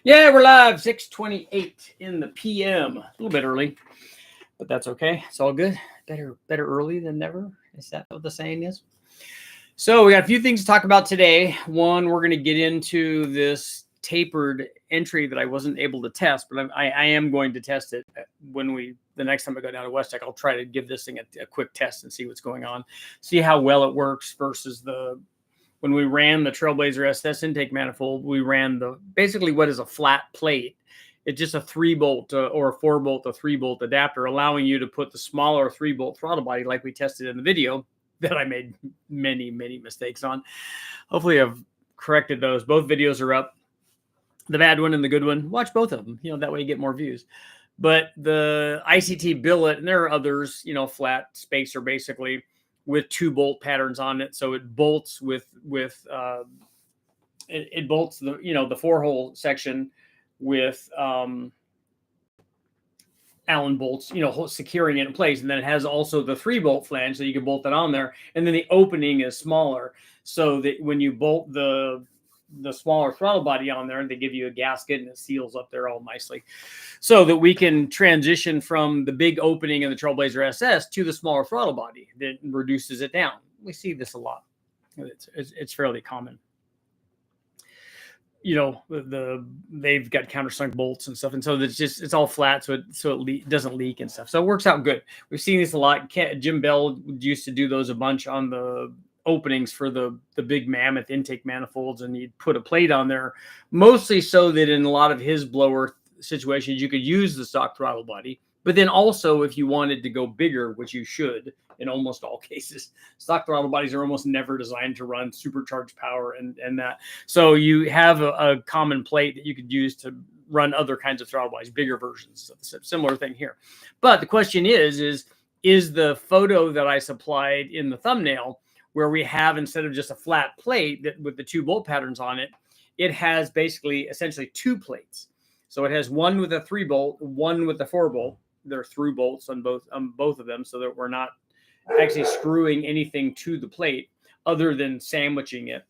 Yeah, we're live, 6:28 in the PM. A little bit early, but that's okay. It's all good. Better early than never. Is that what the saying is? So we got a few things to talk about today. One, we're going to get into this tapered entry that I wasn't able to test, but I am going to test it the next time I go down to West Tech. I'll try to give this thing a quick test and see what's going on, see how well it works versus when we ran the Trailblazer SS intake manifold. We ran basically what is a flat plate. It's just a 3-bolt or a 4-bolt, a 3-bolt adapter, allowing you to put the smaller 3-bolt throttle body like we tested in the video that I made many mistakes on. Hopefully I've corrected those. Both videos are up. The bad one and the good one. Watch both of them. That way you get more views. But the ICT billet, and there are others, flat spacer basically, with 2-bolt patterns on it, so it bolts it bolts the 4-hole section with Allen bolts, securing it in place, and then it has also the 3-bolt flange, so you can bolt that on there, and then the opening is smaller, so that when you bolt the smaller throttle body on there, they give you a gasket and it seals up there all nicely, so that we can transition from the big opening in the Trailblazer SS to the smaller throttle body that reduces it down. We see this a lot. It's fairly common. They've got countersunk bolts and stuff, and so it's all flat, so it doesn't leak and stuff. So it works out good. We've seen this a lot. Jim Bell used to do those a bunch on the openings for the big mammoth intake manifolds, and he'd put a plate on there, mostly so that in a lot of his blower situations you could use the stock throttle body, but then also if you wanted to go bigger, which you should in almost all cases, stock throttle bodies are almost never designed to run supercharged power and that, so you have a common plate that you could use to run other kinds of throttle bodies, bigger versions. So similar thing here. But the question is the photo that I supplied in the thumbnail, where we have, instead of just a flat plate that with the 2-bolt patterns on it, it has essentially 2 plates. So it has one with a 3-bolt, one with a 4-bolt. There are through bolts on both of them, so that we're not actually screwing anything to the plate other than sandwiching it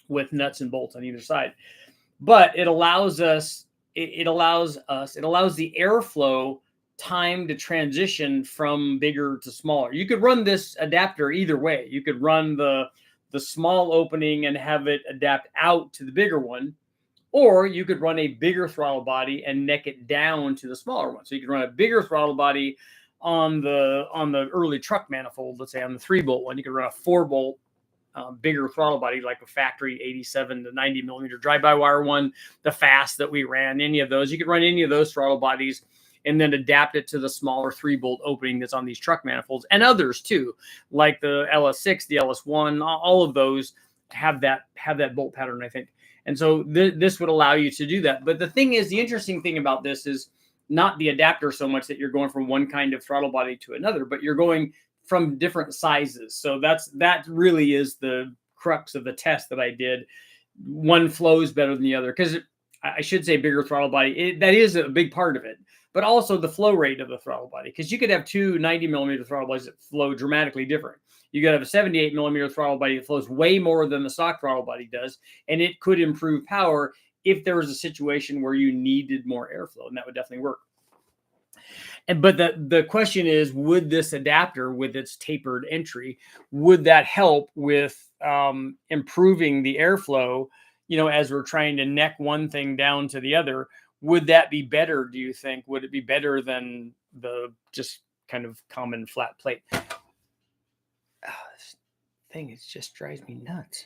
with nuts and bolts on either side. But it allows the airflow time to transition from bigger to smaller. You could run this adapter either way. You could run the small opening and have it adapt out to the bigger one, or you could run a bigger throttle body and neck it down to the smaller one. So you could run a bigger throttle body on the early truck manifold, let's say on the 3-bolt one. You could run a 4-bolt bigger throttle body, like a factory 87 to 90 millimeter drive-by-wire one, the fast that we ran. Any of those, you could run any of those throttle bodies and then adapt it to the smaller 3-bolt opening that's on these truck manifolds, and others too, like the LS6, the LS1. All of those have that bolt pattern, I think. And so this would allow you to do that. But the thing is, the interesting thing about this is not the adapter so much that you're going from one kind of throttle body to another, but you're going from different sizes. So that really is the crux of the test that I did. One flows better than the other, because I should say bigger throttle body. That is a big part of it, but also the flow rate of the throttle body, because you could have 2 90 millimeter throttle bodies that flow dramatically different. You could have a 78 millimeter throttle body that flows way more than the stock throttle body does, and it could improve power if there was a situation where you needed more airflow, and that would definitely work. But the question is, would this adapter with its tapered entry, would that help with improving the airflow, as we're trying to neck one thing down to the other? Would that be better, do you think? Would it be better than the just kind of common flat plate? This thing, it just drives me nuts.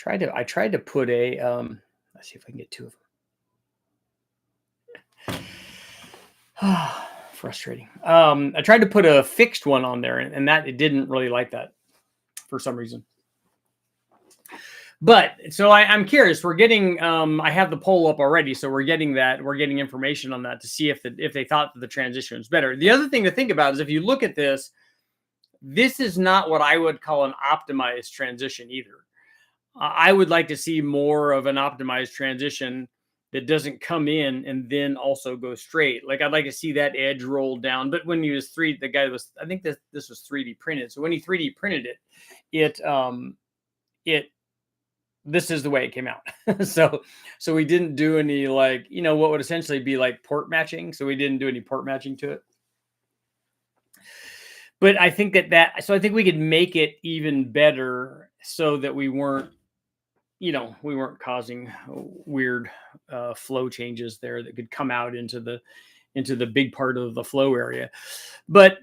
I tried to put a let's see if I can get 2 of them. Frustrating. I tried to put a fixed one on there, and that it didn't really like that for some reason. But so I'm curious. We're getting I have the poll up already, so we're getting information on that to see if they thought that the transition was better. The other thing to think about is, if you look at this is not what I would call an optimized transition either. I would like to see more of an optimized transition that doesn't come in and then also go straight. Like, I'd like to see that edge roll down. But when he was the guy was, I think this was 3D printed. So when he 3D printed it, it this is the way it came out. So we didn't do any, like, what would essentially be like port matching. So we didn't do any port matching to it. But I think so I think we could make it even better so that we weren't causing weird flow changes there that could come out into the big part of the flow area. But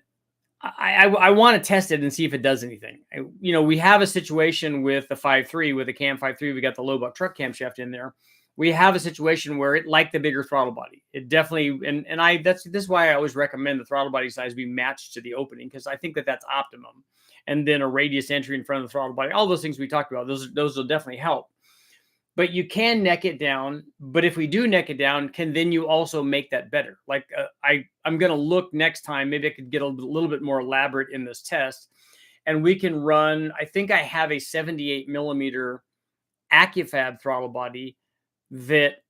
I want to test it and see if it does anything. We have a situation with the 5.3, with the cam 5.3. We got the low buck truck camshaft in there. We have a situation where it, like the bigger throttle body, it definitely, this is why I always recommend the throttle body size be matched to the opening, because I think that's optimum. And then a radius entry in front of the throttle body, all those things we talked about, those will definitely help. But you can neck it down. But if we do neck it down, then you also make that better? Like I'm going to look next time. Maybe I could get a little bit more elaborate in this test. And we can run, I think I have a 78 millimeter AccuFab throttle body that,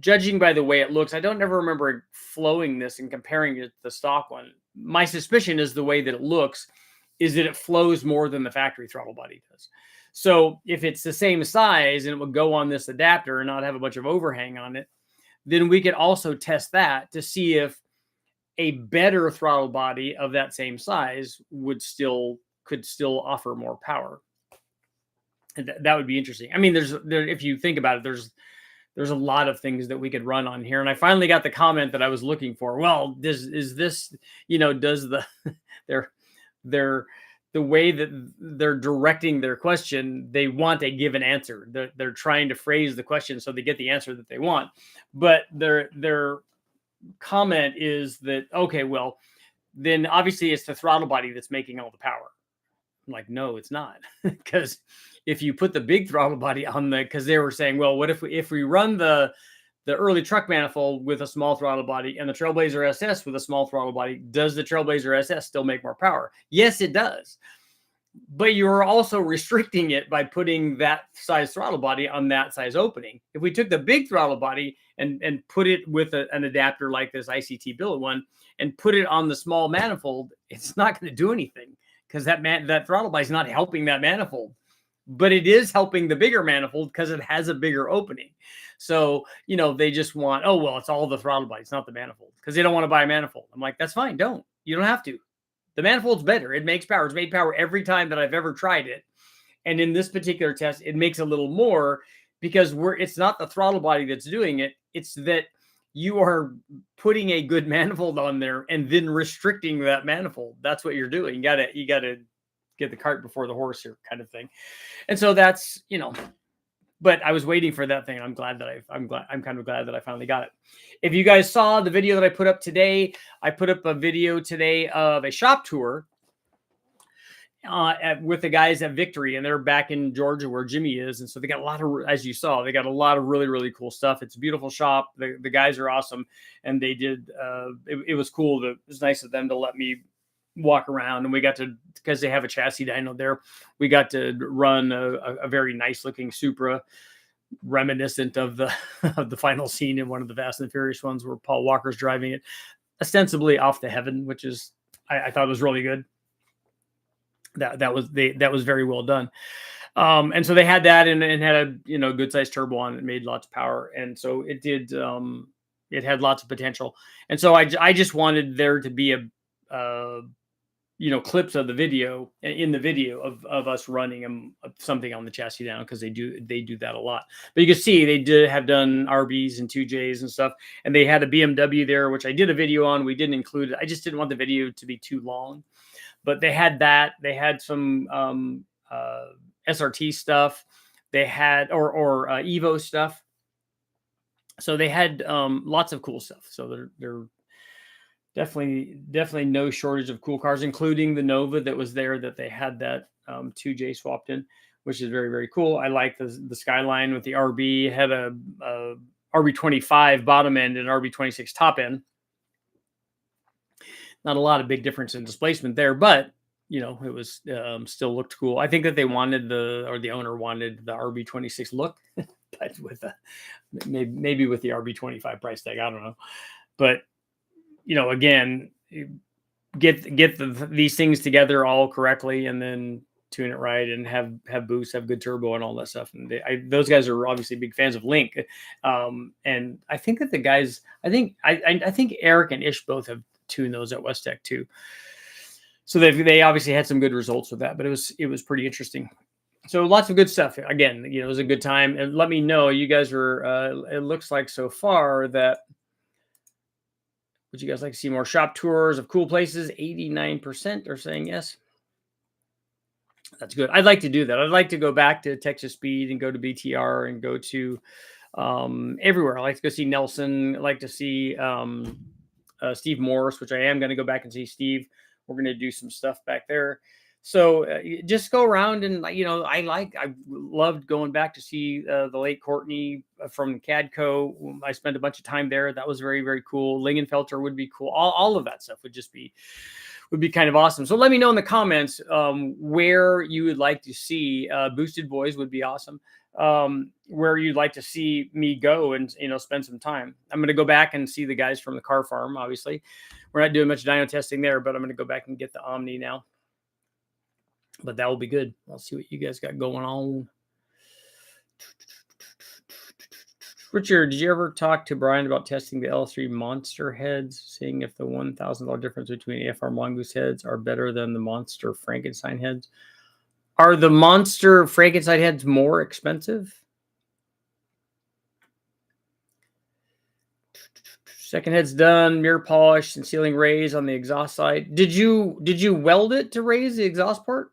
judging by the way it looks, I don't ever remember flowing this and comparing it to the stock one. My suspicion is the way that it looks is that it flows more than the factory throttle body does. So if it's the same size and it would go on this adapter and not have a bunch of overhang on it, then we could also test that to see if a better throttle body of that same size could still offer more power. And that would be interesting. I mean, if you think about it, there's a lot of things that we could run on here. And I finally got the comment that I was looking for. Well, does the way that they're directing their question, they want a given answer. They're trying to phrase the question so they get the answer that they want. But their comment is that, okay, well, then obviously it's the throttle body that's making all the power. I'm like, no, it's not. Because if you put the big throttle body on because they were saying, well, what if we run the early truck manifold with a small throttle body and the Trailblazer SS with a small throttle body, does the Trailblazer SS still make more power? Yes, it does. But you're also restricting it by putting that size throttle body on that size opening. If we took the big throttle body and put it with an adapter like this ICT billet one and put it on the small manifold, it's not going to do anything, because that throttle body is not helping that manifold. But it is helping the bigger manifold because it has a bigger opening. So, they just want, oh, well, it's all the throttle body, it's not the manifold, because they don't want to buy a manifold. I'm like, that's fine. You don't have to. The manifold's better. It makes power. It's made power every time that I've ever tried it. And in this particular test, it makes a little more, because it's not the throttle body that's doing it. It's that you are putting a good manifold on there and then restricting that manifold. That's what you're doing. You gotta get the cart before the horse here, kind of thing. And so that's, but I was waiting for that thing. I'm kind of glad that I finally got it. If you guys saw the video that I put up today, I put up a video today of a shop tour with the guys at Victory, and they're back in Georgia where Jimmy is. And so they got a lot of, as you saw, they got a lot of really, really cool stuff. It's a beautiful shop. The guys are awesome. And they did, it was cool. It was nice of them to let me walk around, and we got to, because they have a chassis dyno there, we got to run a very nice looking Supra, reminiscent of the final scene in one of the Fast and the Furious ones where Paul Walker's driving it, ostensibly off to heaven, which is, I thought was really good. That was very well done. And so they had that and had a good sized turbo on it, made lots of power, and so it did. It had lots of potential, and so I just wanted there to be clips of the video of us running something on the chassis down, because they do that a lot. But you can see they did have done RBs and 2Js and stuff, and they had a BMW there, which I did a video on. We didn't include it. I just didn't want the video to be too long, but they had that. They had some SRT stuff. They had or Evo stuff. So they had lots of cool stuff. So they're definitely no shortage of cool cars, including the Nova that was there, that they had that 2J swapped in, which is very, very cool. I like the Skyline with the RB. It had a RB25 bottom end and RB26 top end. Not a lot of big difference in displacement there, but it was still looked cool. I think that they wanted the owner wanted the RB26 look, but with maybe with the RB25 price tag, I don't know. But again, get these things together all correctly, and then tune it right and have boost, have good turbo and all that stuff. And those guys are obviously big fans of Link. And I think that the guys, I think Eric and Ish both have tuned those at West Tech too. So they obviously had some good results with that, but it was pretty interesting. So lots of good stuff. Again, it was a good time. And let me know, you guys are, it looks like so far that, would you guys like to see more shop tours of cool places? 89% are saying yes. That's good. I'd like to do that. I'd like to go back to Texas Speed and go to BTR and go to everywhere. I like to go see Nelson. I like to see Steve Morris, which I am going to go back and see Steve. We're going to do some stuff back there. So just go around and, I loved going back to see the late Courtney from Cadco. I spent a bunch of time there. That was very, very cool. Lingenfelter would be cool. All of that stuff would be kind of awesome. So let me know in the comments where you would like to see Boosted Boys would be awesome. Where you'd like to see me go and, spend some time. I'm going to go back and see the guys from the car farm. Obviously, we're not doing much dyno testing there, but I'm going to go back and get the Omni now. But that will be good. I'll see what you guys got going on. Richard, did you ever talk to Brian about testing the L3 Monster heads, seeing if the $1,000 difference between AFR Mongoose heads are better than the Monster Frankenstein heads? Are the Monster Frankenstein heads more expensive? Second head's done. Mirror polish and sealing raise on the exhaust side. Did you weld it to raise the exhaust port?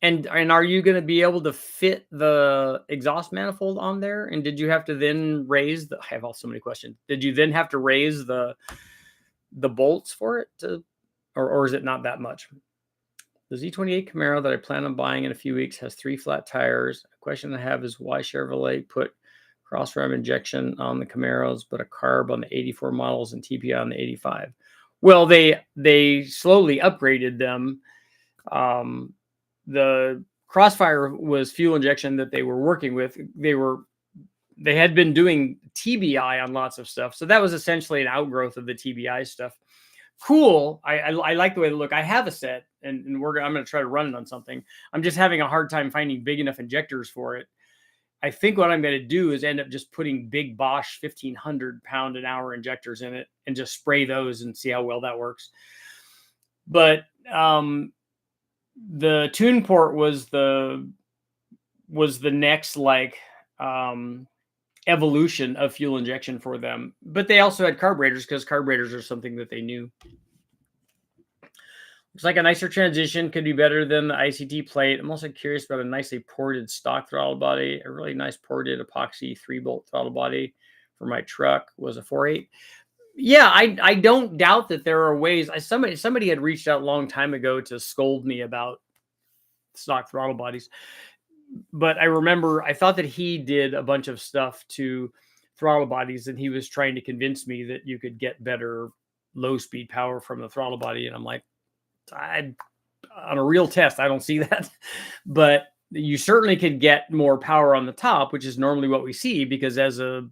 And are you going to be able to fit the exhaust manifold on there? And did you have to then raise I have so many questions. Did you then have to raise the bolts for it or is it not that much? The Z28 Camaro that I plan on buying in a few weeks has 3 flat tires. A question I have is why Chevrolet put cross ram injection on the Camaros, but a carb on the 84 models and TPI on the 85. Well, they slowly upgraded them. The Crossfire was fuel injection that they were working with. They had been doing TBI on lots of stuff. So that was essentially an outgrowth of the TBI stuff. Cool. I like the way they look. I have a set and I'm going to try to run it on something. I'm just having a hard time finding big enough injectors for it. I think what I'm going to do is end up just putting big Bosch 1,500 pound an hour injectors in it and just spray those and see how well that works. But, the tune port was the next evolution of fuel injection for them, but they also had carburetors because carburetors are something that they knew. Looks like a nicer transition could be better than the ICT plate. I'm also curious about a nicely ported stock throttle body. A really nice ported epoxy 3-bolt throttle body for my truck was a 4.8. Yeah, I don't doubt that there are ways. Somebody had reached out a long time ago to scold me about stock throttle bodies, but I remember I thought that he did a bunch of stuff to throttle bodies, and he was trying to convince me that you could get better low speed power from the throttle body, and I'm like, on a real test, I don't see that, but you certainly could get more power on the top, which is normally what we see because as a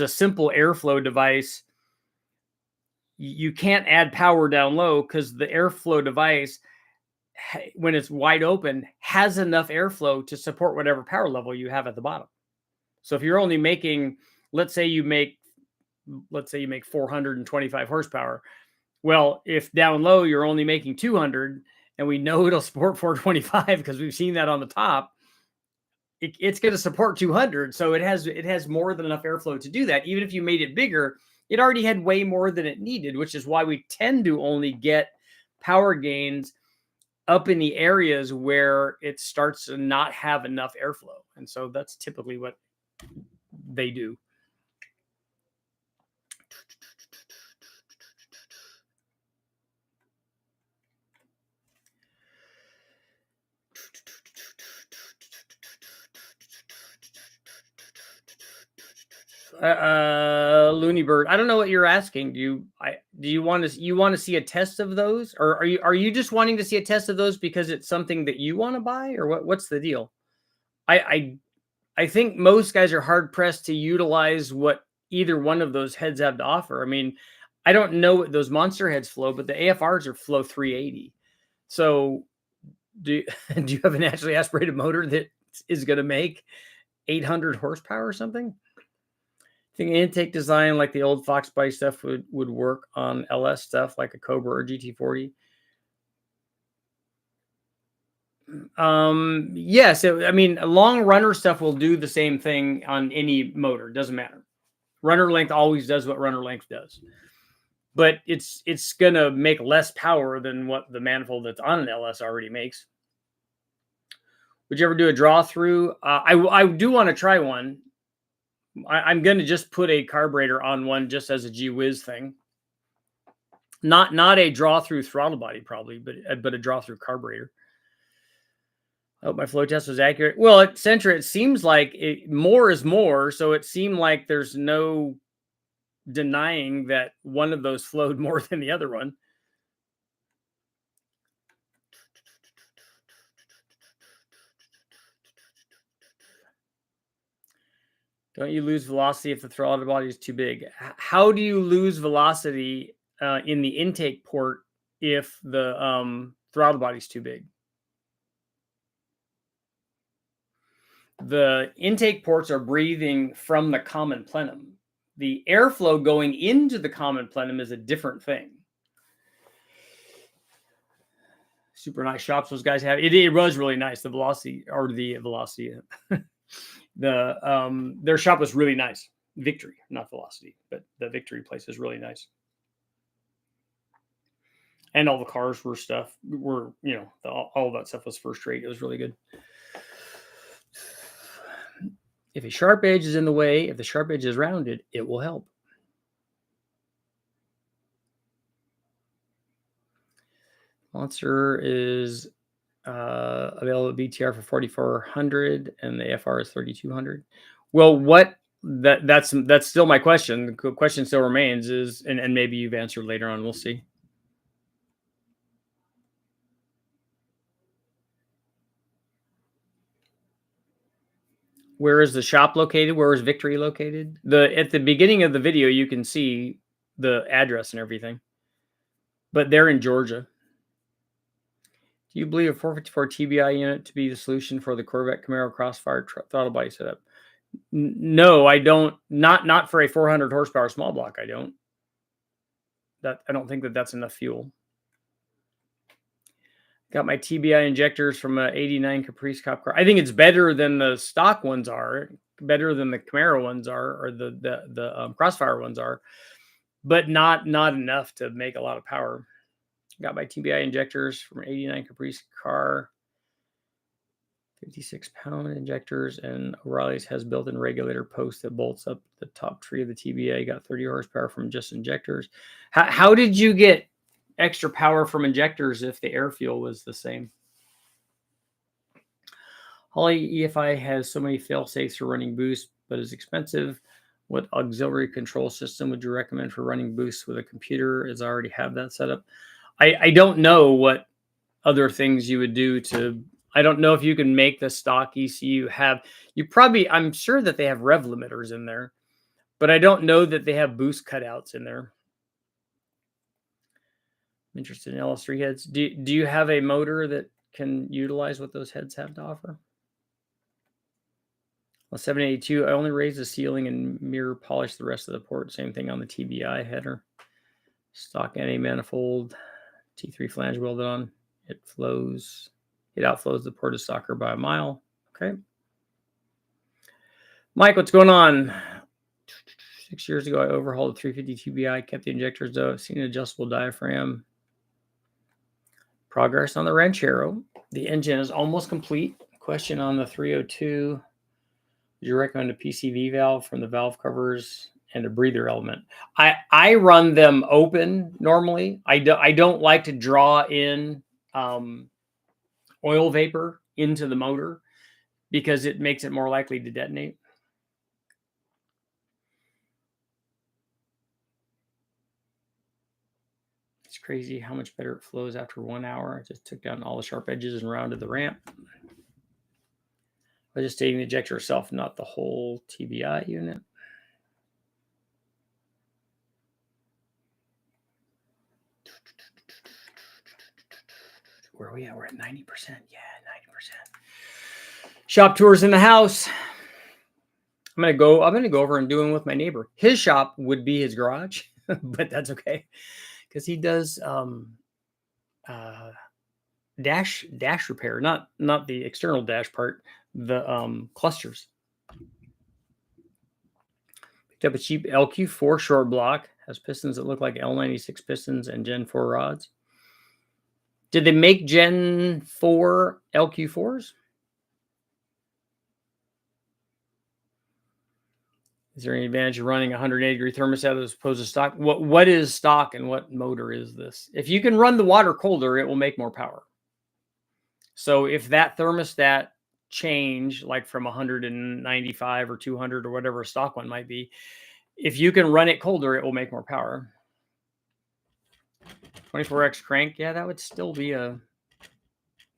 simple airflow device. You can't add power down low because the airflow device, when it's wide open, has enough airflow to support whatever power level you have at the bottom. So if you're only making, let's say you make 425 horsepower. Well, if down low you're only making 200, and we know it'll support 425 because we've seen that on the top, it's going to support 200. So it has more than enough airflow to do that. Even if you made it bigger, it already had way more than it needed, which is why we tend to only get power gains up in the areas where it starts to not have enough airflow. And so that's typically what they do. Looney Bird, I don't know what you're asking. Do you want to see a test of those, or are you just wanting to see a test of those because it's something that you want to buy, or what's the deal? I think most guys are hard pressed to utilize what either one of those heads have to offer. I mean, I don't know what those monster heads flow, but the AFRs are flow 380. So Do do you have a naturally aspirated motor that is going to make 800 horsepower or something? I think intake design like the old Fox body stuff would work on LS stuff like a Cobra or GT40. Yes, I mean, long runner stuff will do the same thing on any motor. Doesn't matter. Runner length always does what runner length does, but it's gonna make less power than what the manifold that's on an LS already makes. Would you ever do a draw through? I do want to try one. I'm gonna just put a carburetor on one just as a gee whiz thing. Not a draw through throttle body probably, but a draw through carburetor. I hope my flow test was accurate. Well, at Sentra, it seems like more is more. So it seemed like there's no denying that one of those flowed more than the other one. Don't you lose velocity if the throttle body is too big? How do you lose velocity in the intake port if the throttle body is too big? The intake ports are breathing from the common plenum. The airflow going into the common plenum is a different thing. Super nice shops those guys have. It was really nice. The velocity. Their shop was really nice. Victory, not Velocity, but the Victory place is really nice. And all the cars were all that stuff was first rate. It was really good. If a sharp edge is in the way, if the sharp edge is rounded, it will help. Monster is available at BTR for 4,400 and the FR is 3,200. Well, that's still my question. The question still remains is, and maybe you've answered later on. We'll see. Where is the shop located? Where is Victory located? At the beginning of the video, you can see the address and everything, but they're in Georgia. Do you believe a 454 TBI unit to be the solution for the Corvette Camaro Crossfire throttle body setup? No, I don't. Not for a 400 horsepower small block. I don't. I don't think that's enough fuel. Got my TBI injectors from an 89 Caprice Cop car. I think it's better than the stock ones are, better than the Camaro ones are, or the Crossfire ones are, but not enough to make a lot of power. Got my TBI injectors from an 89 Caprice car, 56-pound injectors, and O'Reilly's has built-in regulator post that bolts up the top tree of the TBI. Got 30 horsepower from just injectors. How did you get extra power from injectors if the air fuel was the same? Holly EFI has so many fail-safes for running boost, but is expensive. What auxiliary control system would you recommend for running boost with a computer? As I already have that set up. I don't know what other things you would do to. I don't know if you can make the stock ECU have. I'm sure that they have rev limiters in there, but I don't know that they have boost cutouts in there. I'm interested in LS3 heads. Do you have a motor that can utilize what those heads have to offer? Well, 782, I only raised the ceiling and mirror polished the rest of the port. Same thing on the TBI header. Stock NA manifold, T3 flange welded on. It outflows the port of stocker by a mile. Okay. Mike, what's going on? 6 years ago, I overhauled the 350 TBI, kept the injectors though. Seen an adjustable diaphragm. Progress on the Ranchero. The engine is almost complete. Question on the 302. Would you recommend a PCV valve from the valve covers and a breather element? I run them open normally. I don't like to draw in oil vapor into the motor because it makes it more likely to detonate. It's crazy how much better it flows after 1 hour. I just took down all the sharp edges and rounded the ramp. I was just taking the ejector itself, not the whole TBI unit. where are we at? We're at 90%. Yeah, 90%. Shop tours in the house. I'm gonna go over and do them with my neighbor. His shop would be his garage, but that's okay because he does dash repair, not the external dash part, the clusters. Picked up a cheap LQ4 short block, has pistons that look like L96 pistons and Gen 4 rods. Did they make Gen 4 LQ4s? Is there any advantage of running a 180-degree thermostat as opposed to stock? What is stock and what motor is this? If you can run the water colder, it will make more power. So if that thermostat change, like from 195 or 200 or whatever a stock one might be, if you can run it colder, it will make more power. 24x crank, yeah, that would still be a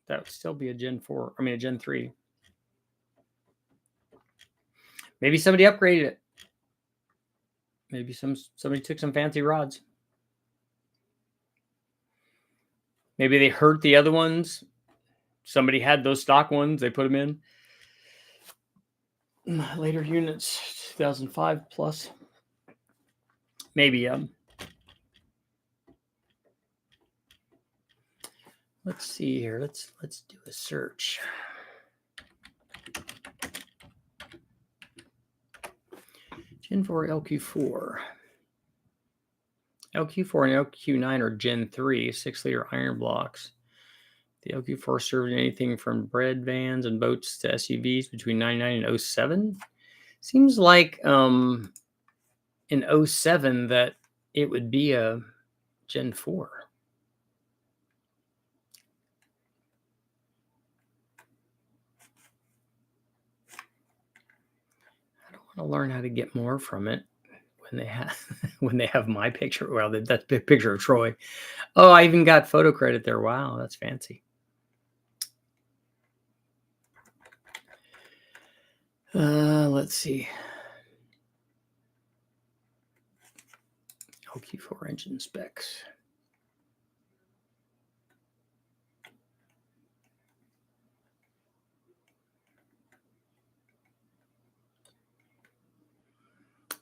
Gen 4. I mean a Gen 3. Maybe somebody upgraded it. Maybe somebody took some fancy rods. Maybe they hurt the other ones. Somebody had those stock ones. They put them in. Later units, 2005 plus. Maybe. Let's see here. Let's do a search. Gen 4 LQ4. LQ4 and LQ9 are Gen 3, 6-liter iron blocks. The LQ4 served anything from bread vans and boats to SUVs between 99 and 07. Seems like in 07 that it would be a Gen 4. I don't want to learn how to get more from it when they have my picture. Well, that's a picture of Troy. Oh, I even got photo credit there. Wow, that's fancy. Let's see. LQ4 engine specs.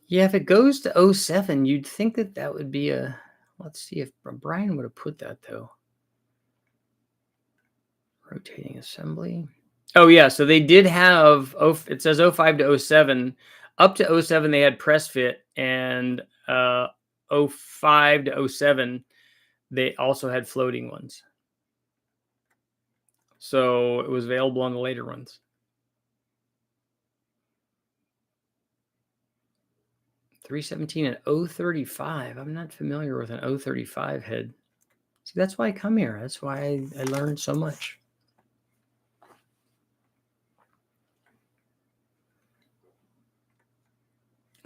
Yeah, if it goes to 07, you'd think that would be a... Let's see if Brian would have put that, though. Rotating assembly. Oh, yeah, so they did have... it says 05 to 07. Up to 07, they had press fit, and 05 to 07, they also had floating ones. So it was available on the later ones. .317 and 035. I'm not familiar with an 035 head. See, that's why I come here. That's why I learned so much.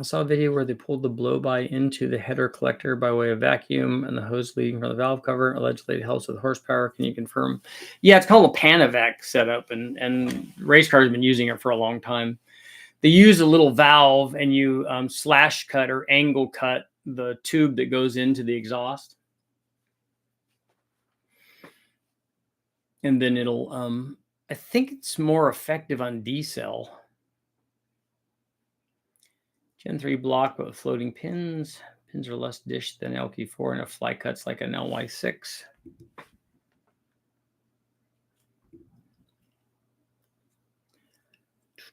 I saw a video where they pulled the blow-by into the header collector by way of vacuum and the hose leading from the valve cover. Allegedly, it helps with horsepower. Can you confirm? Yeah, it's called a Panavac setup, and race cars have been using it for a long time. They use a little valve, and you slash cut or angle cut the tube that goes into the exhaust. And then it'll, I think it's more effective on D-cell. Gen 3 block, but with floating pins. Pins are less dished than LQ4 and have fly cuts like an LY6.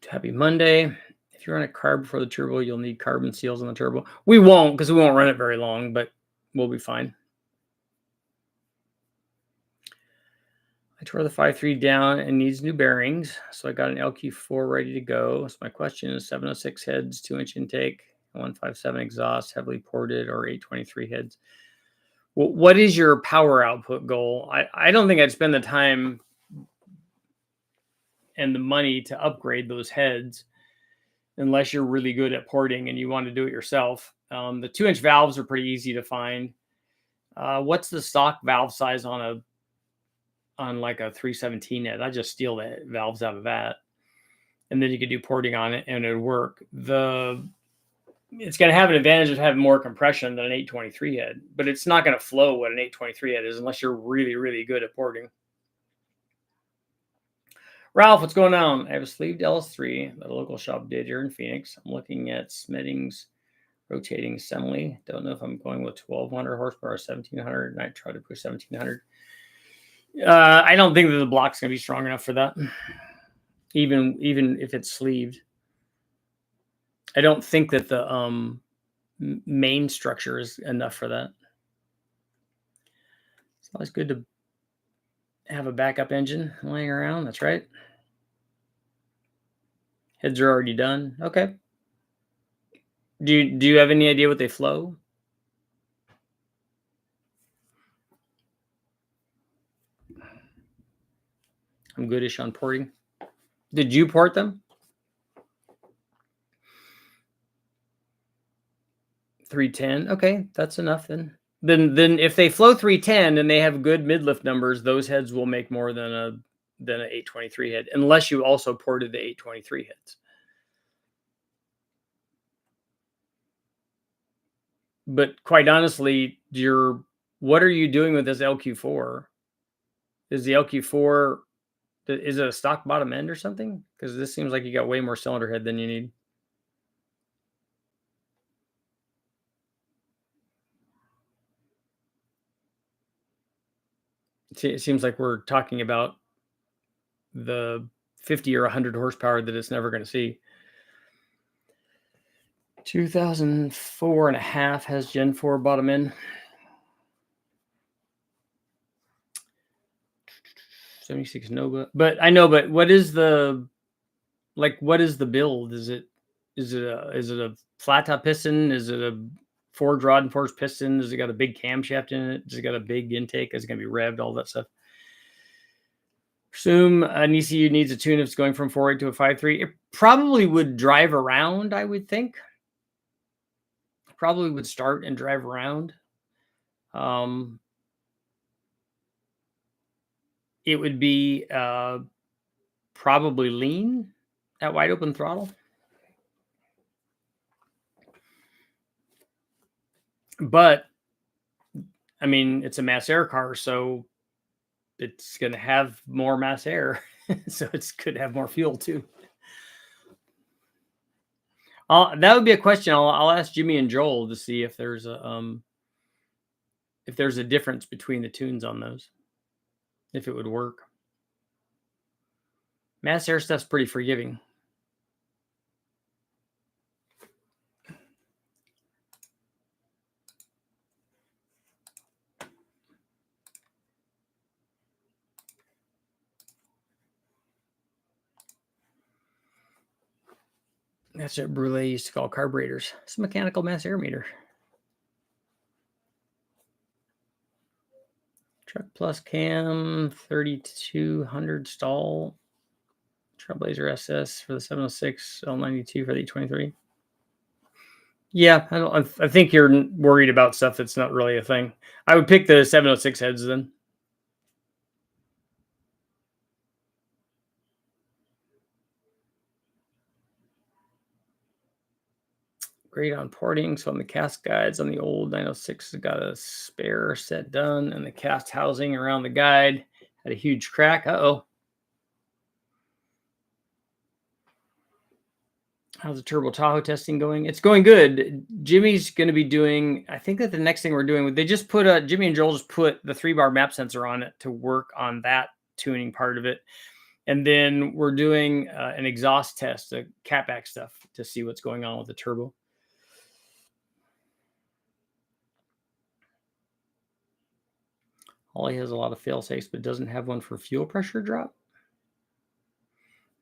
Happy Monday. If you run a carb before the turbo, you'll need carbon seals on the turbo. We won't, because we won't run it very long, but we'll be fine. I tore the 5.3 down and needs new bearings, so I got an LQ4 ready to go. So my question is 706 heads, 2-inch intake, 157 exhaust, heavily ported, or 823 heads. Well, what is your power output goal? I don't think I'd spend the time and the money to upgrade those heads unless you're really good at porting and you want to do it yourself. The 2-inch valves are pretty easy to find. What's the stock valve size on like a 317 head? I just steal the valves out of that, and then you could do porting on it and it would work. It's going to have an advantage of having more compression than an 823 head, but it's not going to flow what an 823 head is unless you're really, really good at porting. Ralph, what's going on? I have a sleeved LS3 that a local shop did here in Phoenix. I'm looking at Smedding's rotating assembly. Don't know if I'm going with 1200 horsepower or 1700, and I try to push 1700. I don't think that the block's going to be strong enough for that, even if it's sleeved. I don't think that the main structure is enough for that. It's always good to have a backup engine laying around. That's right. Heads are already done. Okay. Do you have any idea what they flow? I'm goodish on porting. Did you port them? 310. Okay, that's enough then. Then if they flow 310 and they have good midlift numbers, those heads will make more than a 823 head, unless you also ported the 823 heads. But quite honestly, what are you doing with this LQ4? Is the LQ4, is it a stock bottom end or something? Because this seems like you got way more cylinder head than you need. It seems like we're talking about the 50 or 100 horsepower that it's never going to see. 2004 and a half has Gen 4 bottom end. 76 Nova. But I know, but what is the build? Is it a flat top piston? Is it a forged rod and forged piston? Has it got a big camshaft in it? Has it got a big intake? Is it going to be revved? All that stuff. Assume an ECU needs a tune if it's going from 4.8 to a 5.3. It probably would drive around, I would think. Probably would start and drive around. It would be probably lean at wide open throttle. But, I mean, it's a mass air car, so it's going to have more mass air. So it could have more fuel too. That would be a question. I'll ask Jimmy and Joel to see if there's a difference between the tunes on those, if it would work. Mass air stuff's pretty forgiving. That's what Brule used to call carburetors. It's a mechanical mass air meter. Truck Plus Cam 3200 stall. Trailblazer SS for the 706, L92 for the 823. Yeah, I think you're worried about stuff that's not really a thing. I would pick the 706 heads then. Great on porting. So on the cast guides on the old 906, got a spare set done, and the cast housing around the guide had a huge crack. Uh-oh. How's the turbo Tahoe testing going? It's going good. Jimmy's going to be doing, I think that the next thing we're doing, they just put Jimmy and Joel just put the 3-bar map sensor on it to work on that tuning part of it. And then we're doing an exhaust test, the catback stuff, to see what's going on with the turbo. Ollie has a lot of fail safes, but doesn't have one for fuel pressure drop.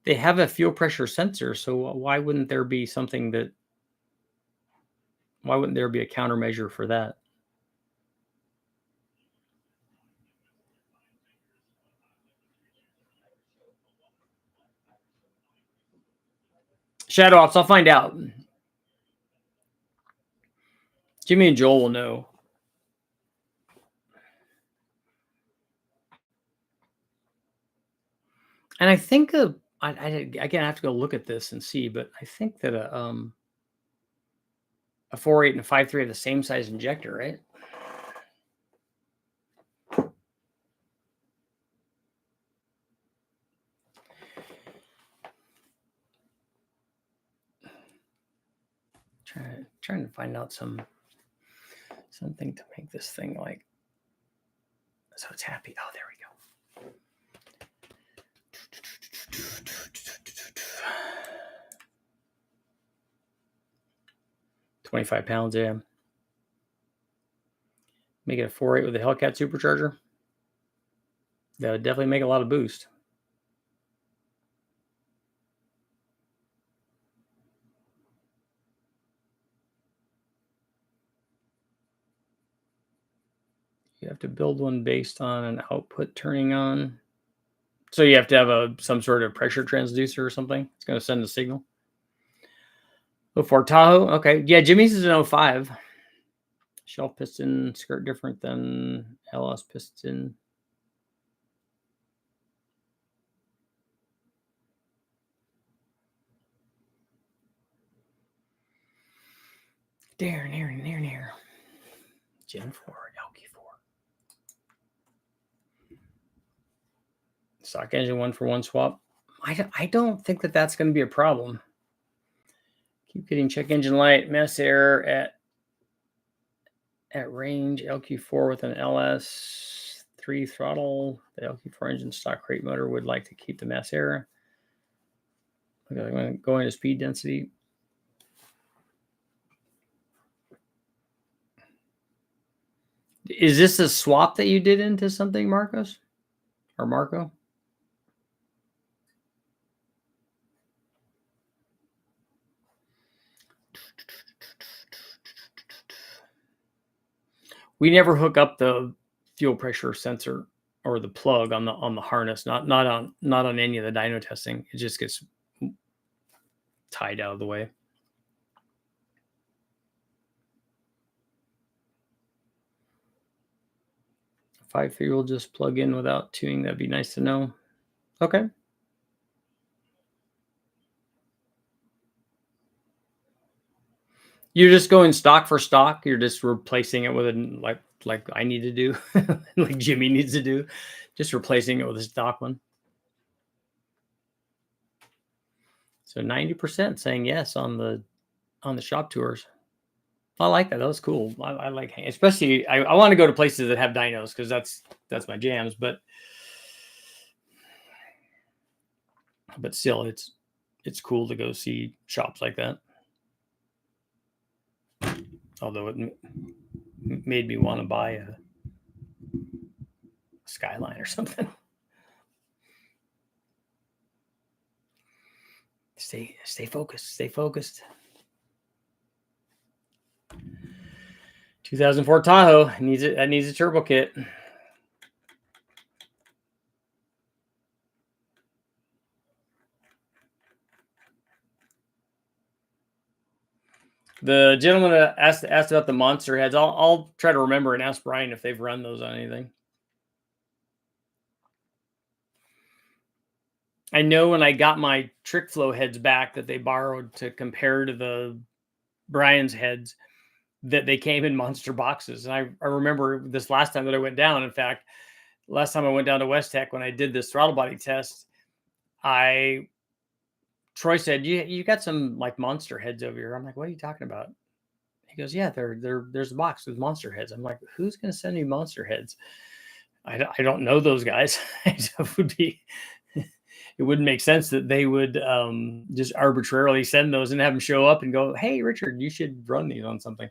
They have a fuel pressure sensor, so why wouldn't there be something that? Why wouldn't there be a countermeasure for that? Shadow Ops, I'll find out. Jimmy and Joel will know. And I think again, I have to go look at this and see, but I think that a 4.8 and a 5.3 have the same size injector, right? Trying to find out something to make this thing like so it's happy. Oh, there we go. 25 pounds, yeah. Make it a 4.8 with a Hellcat supercharger. That would definitely make a lot of boost. You have to build one based on an output turning on. So you have to have some sort of pressure transducer or something. It's going to send a signal. Oh, for Tahoe? Okay. Yeah, Jimmy's is an 05. Shelf piston, skirt different than LS piston. Near. Gen 4, LQ4. Stock engine 1-for-1 swap. I don't think that's going to be a problem. Keep getting check engine light, mass error at range, LQ4 with an LS3 throttle. The LQ4 engine stock crate motor would like to keep the mass error. Okay, I'm going to go into speed density. Is this a swap that you did into something, Marcos? Or Marco? We never hook up the fuel pressure sensor or the plug on the harness, not on any of the dyno testing. It just gets tied out of the way. 5.3 will just plug in without tuning. That'd be nice to know. Okay. You're just going stock for stock. You're just replacing it with a like I need to do, like Jimmy needs to do, just replacing it with a stock one. So 90% saying yes on the shop tours. I like that. That was cool. I like, especially I want to go to places that have dynos because that's my jams. But still, it's cool to go see shops like that. Although it made me want to buy a Skyline or something. Stay focused. Stay focused. 2004 Tahoe needs it. That needs a turbo kit. The gentleman asked about the monster heads. I'll try to remember and ask Brian if they've run those on anything. I know when I got my trick flow heads back that they borrowed to compare to the Brian's heads, that they came in monster boxes. And I remember this last time that I went down. In fact, last time I went down to West Tech when I did this throttle body test, Troy said, you got some like monster heads over here. I'm like, what are you talking about? He goes, yeah, there's a box with monster heads. I'm like, who's going to send me monster heads? I don't know those guys. It wouldn't make sense that they would just arbitrarily send those and have them show up and go, hey, Richard, you should run these on something.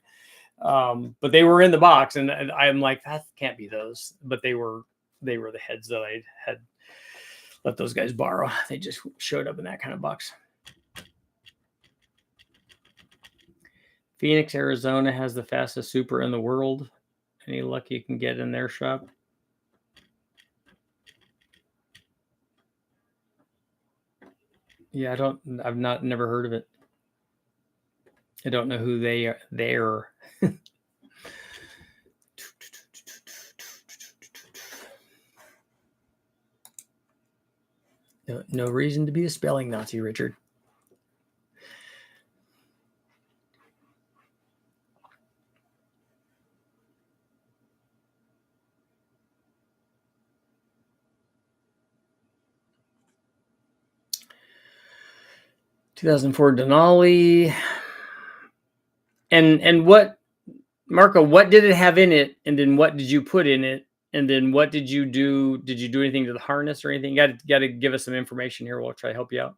But they were in the box, and I'm like, that can't be those. But they were the heads that I had let those guys borrow. They just showed up in that kind of box. Phoenix, Arizona has the fastest super in the world. Any luck you can get in their shop? Yeah, I've never heard of it. I don't know who they are. They're no reason to be a spelling Nazi, Richard. ...2004 Denali. And what, Marco, what did it have in it? And then what did you put in it? And then what did you do? Did you do anything to the harness or anything? You got to give us some information here. We'll try to help you out.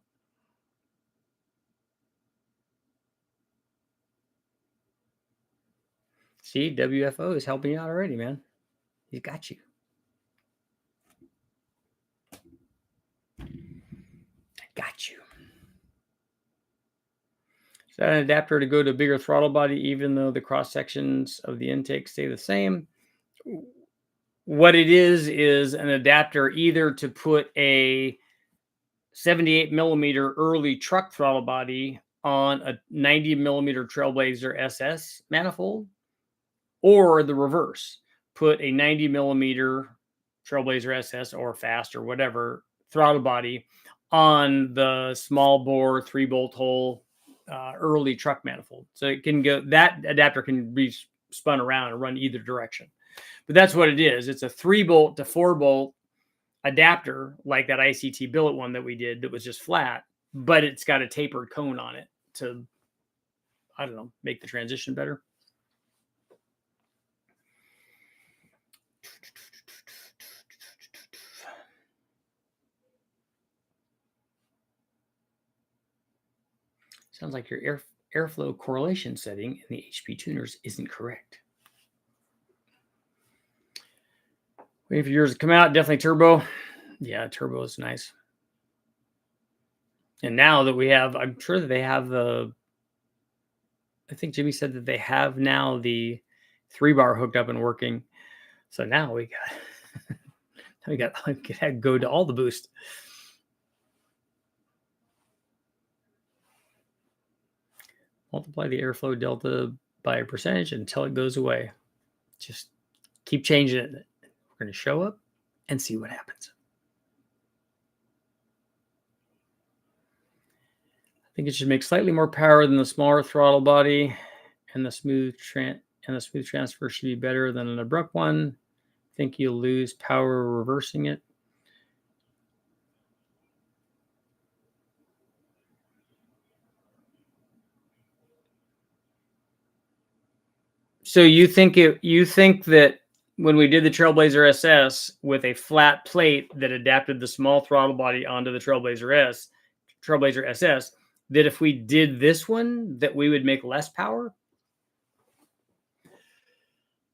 See, WFO is helping you out already, man. He's got you. Got you. Is that an adapter to go to a bigger throttle body, even though the cross sections of the intake stay the same? What it is an adapter either to put a 78 millimeter early truck throttle body on a 90 millimeter Trailblazer SS manifold, or the reverse, put a 90 millimeter Trailblazer SS or fast or whatever throttle body on the small bore 3-bolt hole early truck manifold. So it can go, that adapter can be spun around and run either direction. But that's what it is. It's a 3-bolt to 4-bolt adapter, like that ICT billet one that we did that was just flat, but it's got a tapered cone on it to, I don't know, make the transition better. Sounds like your airflow correlation setting in the HP tuners isn't correct. Waiting for yours to come out. Definitely turbo. Yeah, turbo is nice. And now that we have, I'm sure that they have the, I think Jimmy said that they have now the 3-bar hooked up and working. So now we got go to all the boost. Multiply the airflow delta by a percentage until it goes away. Just keep changing it. We're going to show up and see what happens. I think it should make slightly more power than the smaller throttle body, and the smooth transfer should be better than an abrupt one. I think you'll lose power reversing it. So you think that when we did the Trailblazer SS with a flat plate that adapted the small throttle body onto the Trailblazer SS, that if we did this one, that we would make less power?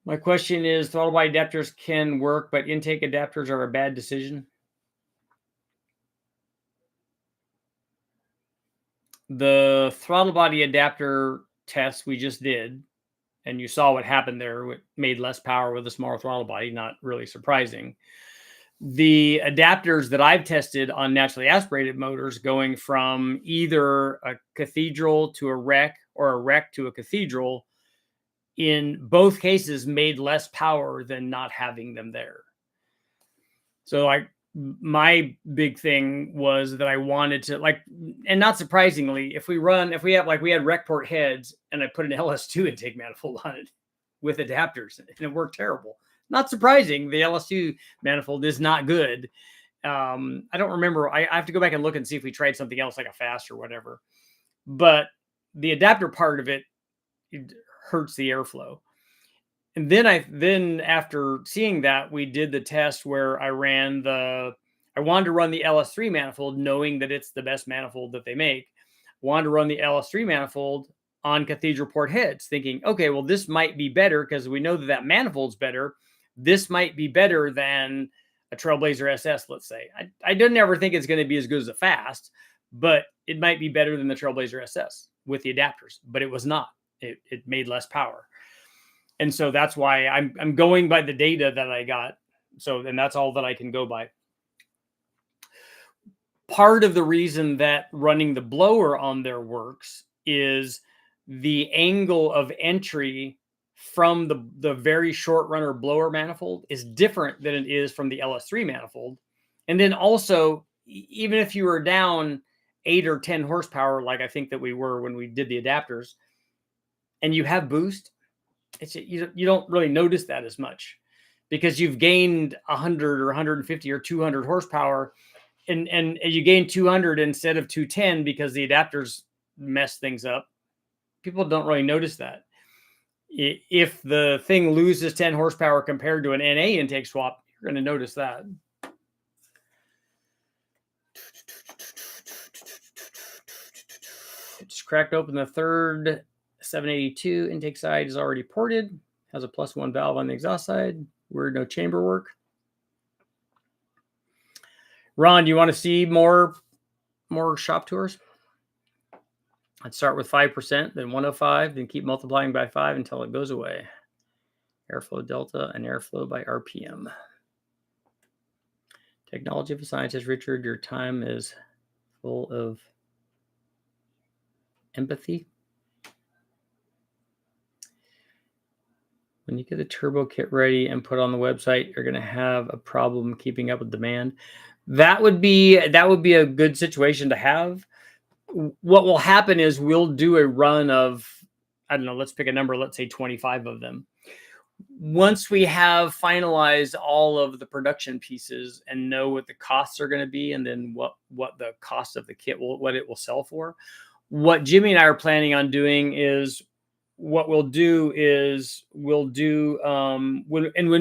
My question is, throttle body adapters can work, but intake adapters are a bad decision. The throttle body adapter test we just did, and you saw what happened there. It made less power with a smaller throttle body, not really surprising. The adapters that I've tested on naturally aspirated motors, going from either a cathedral to a wreck or a wreck to a cathedral, in both cases made less power than not having them there. So my big thing was that I wanted to, like, and not surprisingly, if we had rec port heads and I put an LS2 intake manifold on it with adapters and it worked terrible. Not surprising. The LS2 manifold is not good. I don't remember. I have to go back and look and see if we tried something else like a fast or whatever. But the adapter part of it hurts the airflow. And then after seeing that, we did the test where I wanted to run the LS3 manifold, knowing that it's the best manifold that they make. Wanted to run the LS3 manifold on cathedral port heads, thinking, okay, well, this might be better because we know that manifold's better. This might be better than a Trailblazer SS, let's say. I didn't ever think it's going to be as good as a fast, but it might be better than the Trailblazer SS with the adapters, but it was not. It made less power. And so that's why I'm going by the data that I got. So, and that's all that I can go by. Part of the reason that running the blower on there works is the angle of entry from the very short runner blower manifold is different than it is from the LS3 manifold. And then also, even if you were down 8 or 10 horsepower, like I think that we were when we did the adapters, and you have boost, you don't really notice that as much because you've gained 100 or 150 or 200 horsepower, and you gain 200 instead of 210 because the adapters mess things up. People don't really notice that. if the thing loses 10 horsepower compared to an NA intake swap, you're going to notice that. Just cracked open the third 782 intake side is already ported. Has a +1 valve on the exhaust side. We're no chamber work. Ron, do you want to see more shop tours? Let's start with 5%, then 105, then keep multiplying by 5 until it goes away. Airflow delta and airflow by RPM. Technology of a scientist, Richard, your time is full of empathy. When you get the turbo kit ready and put on the website, you're going to have a problem keeping up with demand. That would be a good situation to have. What will happen is we'll do a run of, I don't know, let's pick a number, let's say 25 of them. Once we have finalized all of the production pieces and know what the costs are going to be, and then what the cost of the kit what it will sell for, what Jimmy and I are planning on doing is when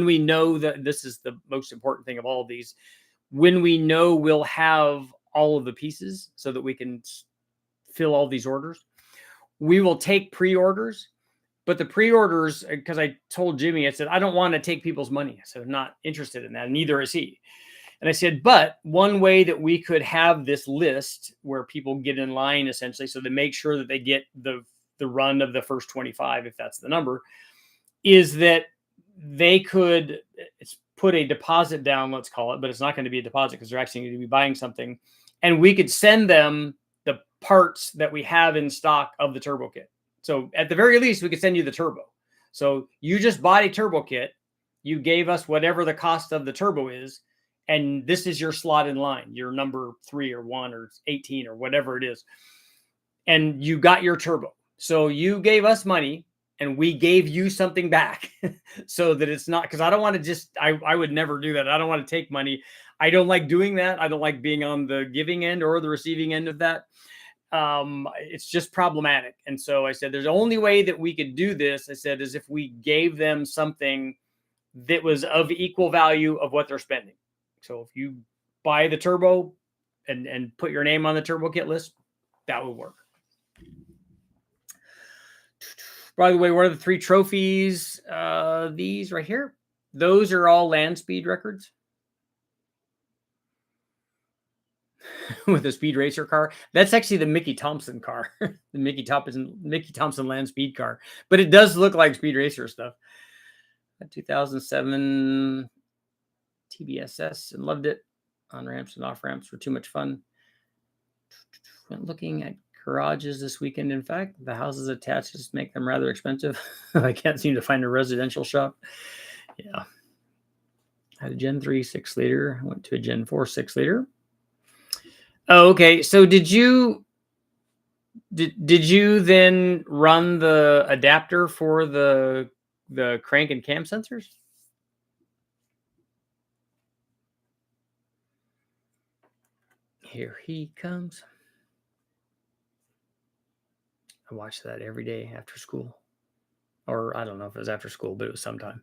we know that this is the most important thing of all of these, when we know we'll have all of the pieces so that we can fill all these orders, we will take pre-orders. But the pre-orders, because I told Jimmy, I said, I don't want to take people's money. I said, I'm not interested in that. And neither is he. And I said, but one way that we could have this list where people get in line, essentially, so they make sure that they get the run of the first 25, if that's the number, is that they could put a deposit down, let's call it, but it's not going to be a deposit because they're actually going to be buying something. And we could send them the parts that we have in stock of the turbo kit. So at the very least, we could send you the turbo. So you just bought a turbo kit. You gave us whatever the cost of the turbo is. And this is your slot in line, your number 3 or 1 or 18 or whatever it is. And you got your turbo. So you gave us money and we gave you something back so that it's not, because I don't want to I would never do that. I don't want to take money. I don't like doing that. I don't like being on the giving end or the receiving end of that. It's just problematic. And so I said, there's the only way that we could do this, I said, is if we gave them something that was of equal value of what they're spending. So if you buy the turbo and put your name on the turbo kit list, that would work. By the way, what are the 3 trophies? These right here, those are all land speed records. With a speed racer car. That's actually the Mickey Thompson car, the Mickey Thompson land speed car, but it does look like speed racer stuff. 2007 TBSS and loved it. On ramps and off ramps were too much fun. Went looking at garages this weekend. In fact, the houses attached just make them rather expensive. I can't seem to find a residential shop. Yeah. I had a Gen 3 6-liter. I went to a Gen 4 6-liter. Oh, okay. So did you then run the adapter for the crank and cam sensors? Here he comes. I watched that every day after school. Or I don't know if it was after school, but it was sometime.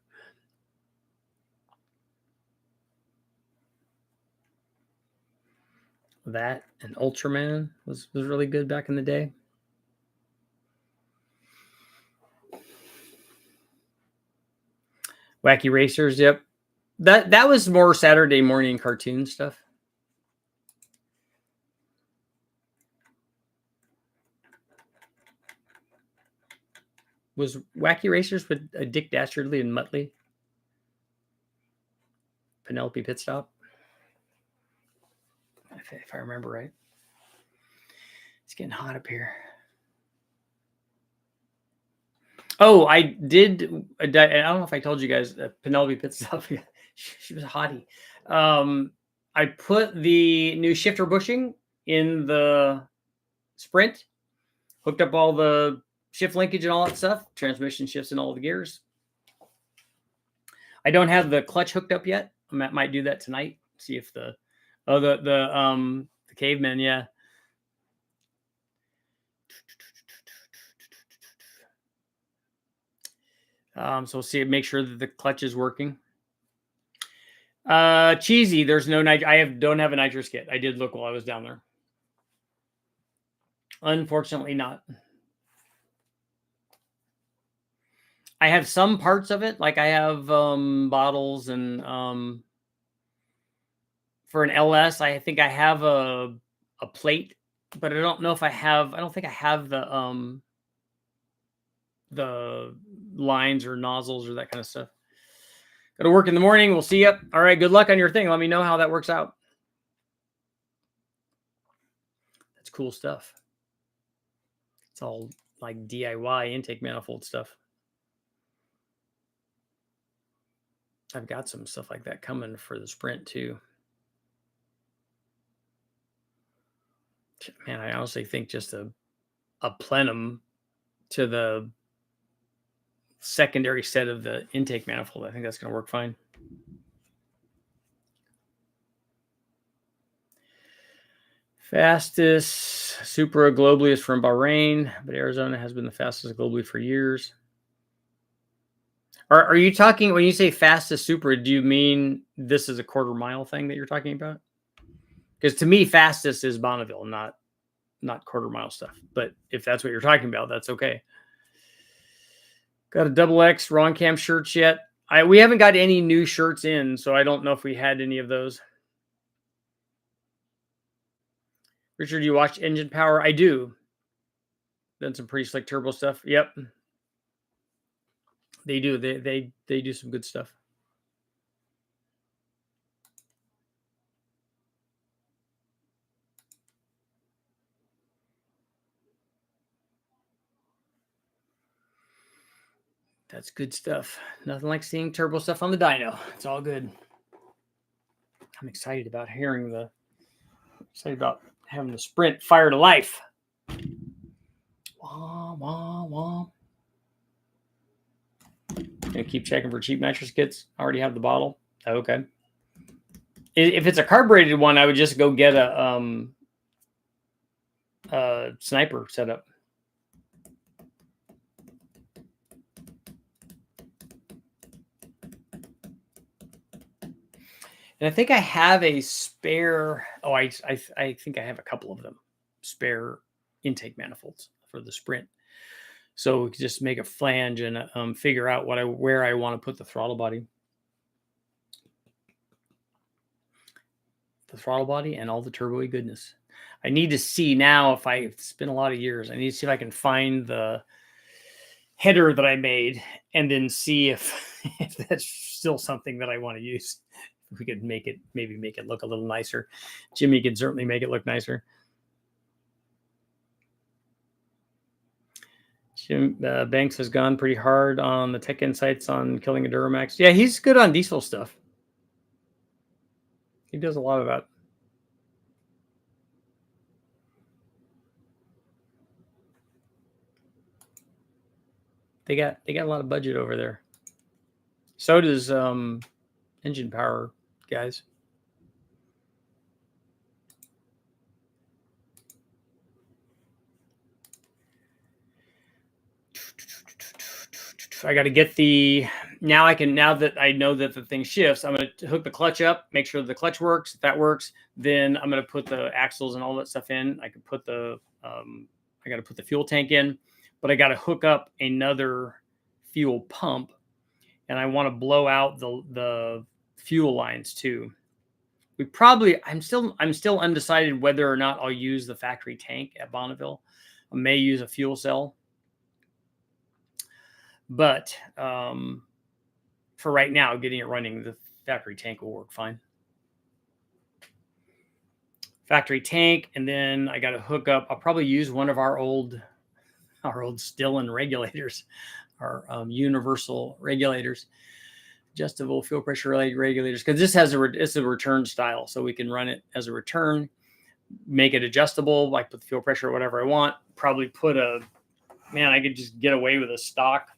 That and Ultraman was really good back in the day. Wacky Racers, yep. That was more Saturday morning cartoon stuff. Was Wacky Racers with Dick Dastardly and Muttley? Penelope Pitstop? If I remember right. It's getting hot up here. Oh, I did. I don't know if I told you guys, Penelope Pitstop. She was a hottie. I put the new shifter bushing in the Sprint, hooked up all the shift linkage and all that stuff, transmission shifts in all the gears. I don't have the clutch hooked up yet. I might do that tonight. See if the caveman, yeah. So we'll see, make sure that the clutch is working. Cheesy, there's no don't have a nitrous kit. I did look while I was down there. Unfortunately not. I have some parts of it, like I have bottles, and for an LS, I think I have a plate, but I don't know if I don't think I have the lines or nozzles or that kind of stuff. Got to work in the morning. We'll see you. All right. Good luck on your thing. Let me know how that works out. That's cool stuff. It's all like DIY intake manifold stuff. I've got some stuff like that coming for the Sprint too. Man, I honestly think just a plenum to the secondary set of the intake manifold, I think that's going to work fine. Fastest Supra globally is from Bahrain, but Arizona has been the fastest globally for years. Are you talking, when you say fastest Supra, do you mean this is a quarter-mile thing that you're talking about? Because to me, fastest is Bonneville, not quarter-mile stuff. But if that's what you're talking about, that's okay. Got a double X Ron Cam shirts yet? We haven't got any new shirts in, so I don't know if we had any of those. Richard, you watch Engine Power? I do. Done some pretty slick turbo stuff. Yep. They do. They do some good stuff. That's good stuff. Nothing like seeing turbo stuff on the dyno. It's all good. I'm excited about excited about having the Sprint fire to life. Wah, wah, wah. Gonna keep checking for cheap nitrous kits. I already have the bottle. Okay. If it's a carbureted one, I would just go get a sniper setup. And I think I have a spare. Oh, I think I have a couple of them, spare intake manifolds for the Sprint. So we could just make a flange and figure out where I want to put the throttle body. The throttle body and all the turbo-y goodness. I need to see now, if it's been a lot of years, I need to see if I can find the header that I made and then see if that's still something that I want to use. If we could maybe make it look a little nicer. Jimmy can certainly make it look nicer. Jim Banks has gone pretty hard on the tech insights on killing a Duramax. Yeah, he's good on diesel stuff. He does a lot of that. They got a lot of budget over there. So does Engine Power guys. I got to get now that I know that the thing shifts, I'm going to hook the clutch up, make sure the clutch works. If that works, then I'm going to put the axles and all that stuff in. I can put I got to put the fuel tank in, but I got to hook up another fuel pump, and I want to blow out the fuel lines too. I'm still undecided whether or not I'll use the factory tank at Bonneville. I may use a fuel cell. But for right now, getting it running, the factory tank will work fine. Factory tank, and then I got to hook up. I'll probably use one of our old Stillen regulators, our universal regulators, adjustable fuel pressure regulators, because this has it's a return style, so we can run it as a return, make it adjustable, like put the fuel pressure or whatever I want. Probably put I could just get away with a stock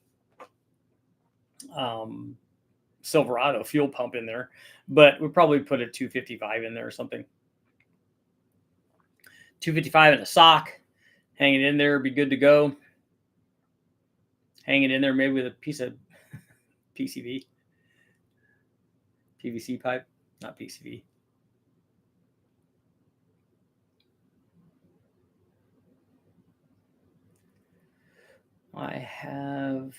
Silverado fuel pump in there, but we'll probably put a 255 in there or something. 255 in a sock, hang it in there, be good to go. Hang it in there maybe with a piece of PCV. PVC pipe, not PCV. I have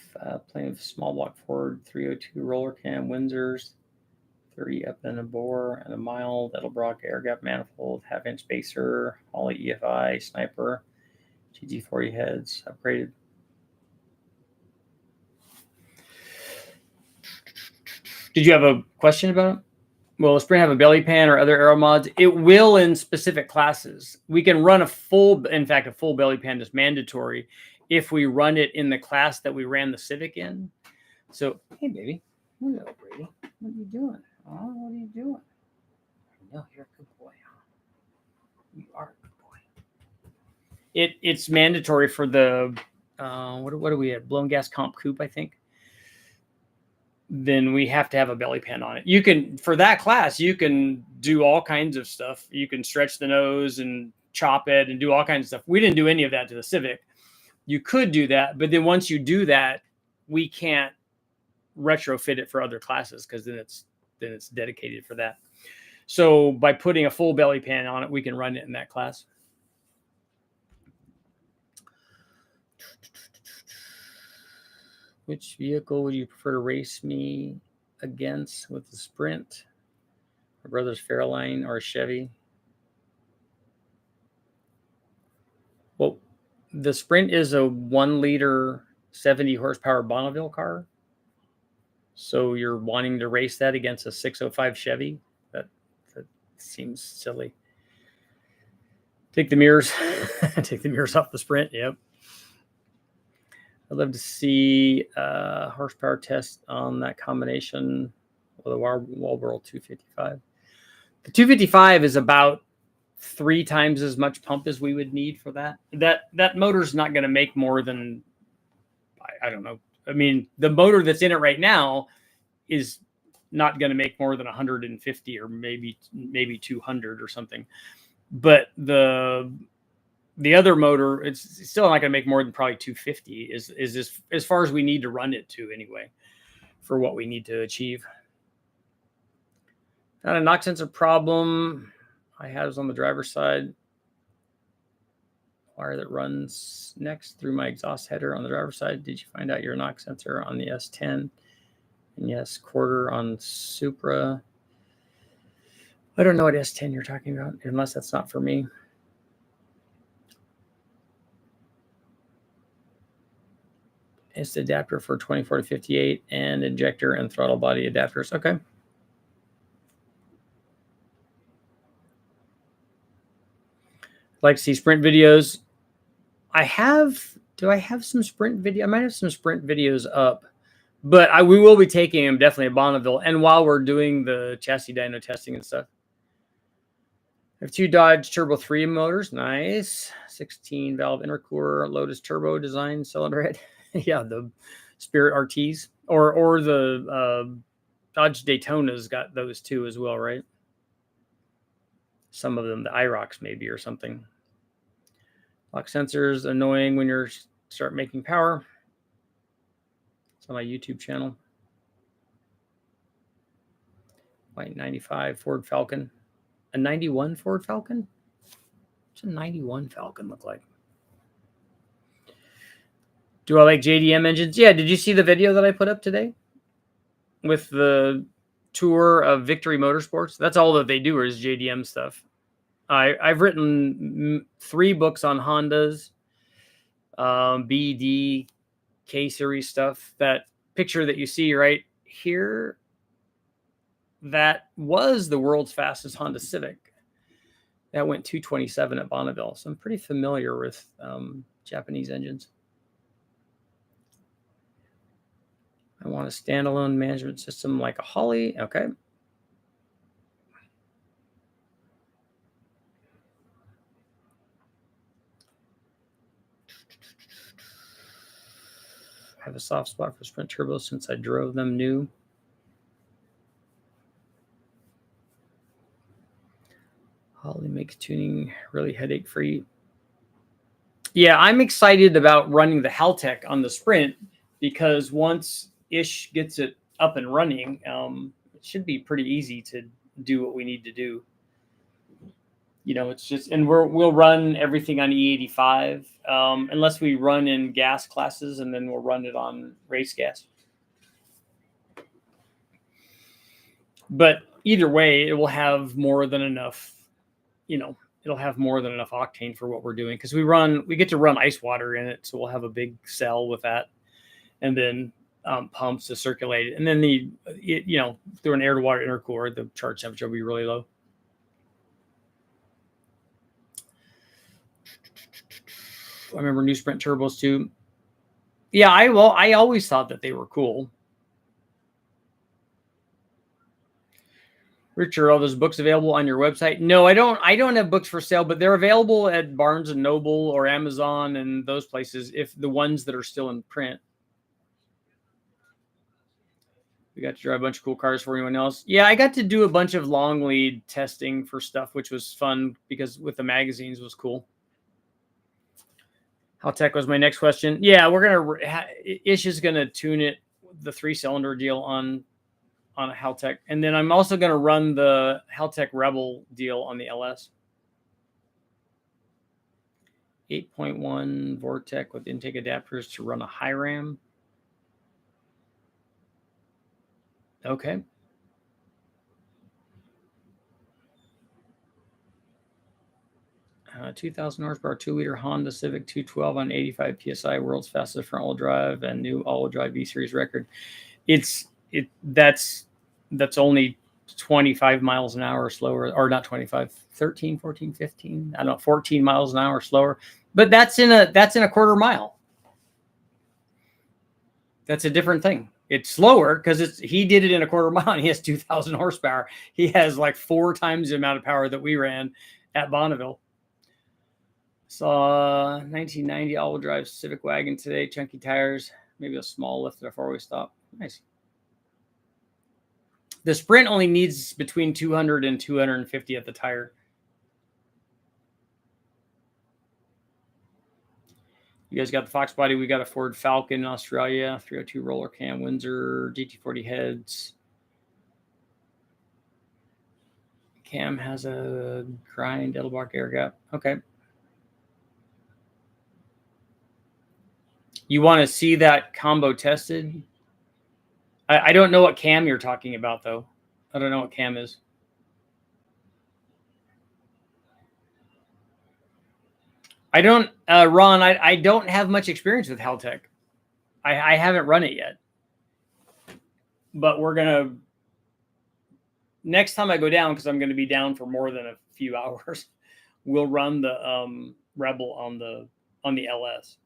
plenty of small block Ford 302 roller cam Windsors, 30 up and a bore and a mild Edelbrock air gap manifold, half-inch spacer, Holley EFI, Sniper, GG40 heads, upgraded. Did you have a question about it? Will the Sprint have a belly pan or other aero mods? It will in specific classes. We can run a full, in fact, a full belly pan is mandatory if we run it in the class that we ran the Civic in. So, hey, baby. Hello, Brady. What are you doing? Oh, what are you doing? No, you're a good boy. You are a good boy. It's mandatory for the, what do we have? Blown gas comp coupe, I think. Then we have to have a belly pan on it. You can, for that class, you can do all kinds of stuff. You can stretch the nose and chop it and do all kinds of stuff. We didn't do any of that to the Civic. You could do that, but then once you do that, we can't retrofit it for other classes because then it's dedicated for that. So by putting a full belly pan on it, we can run it in that class. Which vehicle would you prefer to race me against with the Sprint? My brother's Fairlane or a Chevy? Well, the Sprint is a 1 liter, 70 horsepower Bonneville car. So you're wanting to race that against a 605 Chevy? That seems silly. Take the mirrors. Take the mirrors off the Sprint. Yep. I'd love to see a horsepower test on that combination with a Walbro 255. The 255 is about 3 times as much pump as we would need for that. That motor's not going to make more than, I don't know. I mean, the motor that's in it right now is not going to make more than 150 or maybe 200 or something. But the other motor, it's still not going to make more than probably 250 is as far as we need to run it to anyway for what we need to achieve. Not a knock sensor problem. I had it on the driver's side. Wire that runs next through my exhaust header on the driver's side. Did you find out your knock sensor on the S10? And yes, quarter on Supra. I don't know what S10 you're talking about, unless that's not for me. It's the adapter for 24 to 58 and injector and throttle body adapters. Okay. I'd like to see Sprint videos. Do I have some Sprint video? I might have some Sprint videos up, but we will be taking them definitely at Bonneville. And while we're doing the chassis dyno testing and stuff. I have 2 Dodge Turbo 3 motors. Nice. 16 valve intercooler, Lotus Turbo design cylinder head. Yeah, the Spirit RTs or the Dodge Daytona's got those too as well, right? Some of them, the IROCs maybe or something. Lock sensors, annoying when you're start making power. It's on my YouTube channel. White 95 Ford Falcon. A 91 Ford Falcon? What's a 91 Falcon look like? Do I like JDM engines? Yeah, did you see the video that I put up today? With the tour of Victory Motorsports? That's all that they do is JDM stuff. I've written 3 books on Hondas, BD, K-Series stuff. That picture that you see right here, that was the world's fastest Honda Civic. That went 227 at Bonneville. So I'm pretty familiar with Japanese engines. I want a standalone management system like a Holley. Okay. I have a soft spot for Sprint Turbo since I drove them new. Holley makes tuning really headache-free. Yeah, I'm excited about running the Haltech on the Sprint because once Ish gets it up and running, it should be pretty easy to do what we need to do. You know, it's just, and we'll run everything on E85, unless we run in gas classes, and then we'll run it on race gas. But either way, it will have more than enough, you know, it'll have more than enough octane for what we're doing, because we get to run ice water in it, so we'll have a big cell with that, and then pumps to circulate it, and then you know, through an air to water intercooler, the charge temperature will be really low. I remember new Sprint turbos too. Yeah, I always thought that they were cool. Richard, are those books available on your website? No, I don't have books for sale, but they're available at Barnes and Noble or Amazon and those places, if the ones that are still in print. We got to drive a bunch of cool cars for anyone else. Yeah, I got to do a bunch of long lead testing for stuff, which was fun because with the magazines was cool. How tech was my next question. Yeah, Ish is gonna tune it, the 3-cylinder deal on a Haltech, and then I'm also gonna run the Haltech Rebel deal on the LS. 8.1 Vortec with intake adapters to run a high ram. Okay. 2,000 horsepower, 2-liter Honda Civic 212 on 85 psi, world's fastest front-wheel drive, and new all-wheel drive V-Series record. That's only 25 miles an hour slower, or not 25, 13, 14, 15. I don't know, 14 miles an hour slower. But that's in a quarter mile. That's a different thing. It's slower because he did it in a quarter mile, and he has 2,000 horsepower. He has like 4 times the amount of power that we ran at Bonneville. Saw 1990 all-wheel drive Civic wagon today, chunky tires, maybe a small lift at a 4-way stop. Nice. The Sprint only needs between 200 and 250 at the tire. You guys got the Fox body. We got a Ford Falcon in Australia, 302 roller cam, Windsor, GT40 heads. Cam has a grind, Edelbach air gap. Okay. You want to see that combo tested? I don't know what cam you're talking about, though. I don't know what cam is. I don't, Ron, I don't have much experience with Haltech. I haven't run it yet. But we're going to, next time I go down, because I'm going to be down for more than a few hours, we'll run the Rebel on the LS.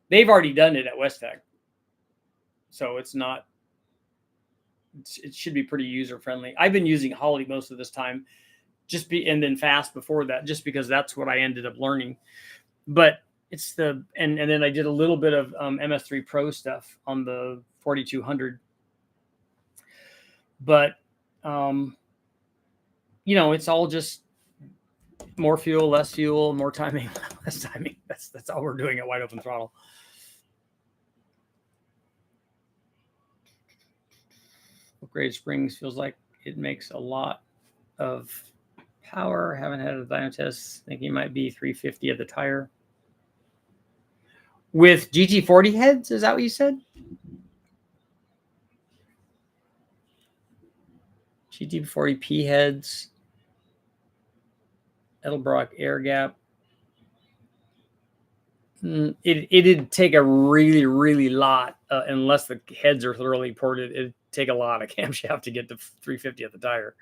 They've already done it at West Tech. So it's not, it should be pretty user friendly. I've been using Holly most of this time, and then Fast before that, just because that's what I ended up learning. But it's and then I did a little bit of MS3 Pro stuff on the 4200. But you know, it's all just more fuel, less fuel, more timing, less timing. That's all we're doing at Wide Open Throttle. Upgraded springs feels like it makes a lot of power. Haven't had a dyno test. Think it might be 350 at the tire. With GT40 heads, is that what you said? GT40P heads. Edelbrock air gap. It'd take a really, really lot, unless the heads are thoroughly ported, it'd take a lot of camshaft to get to 350 at the tire.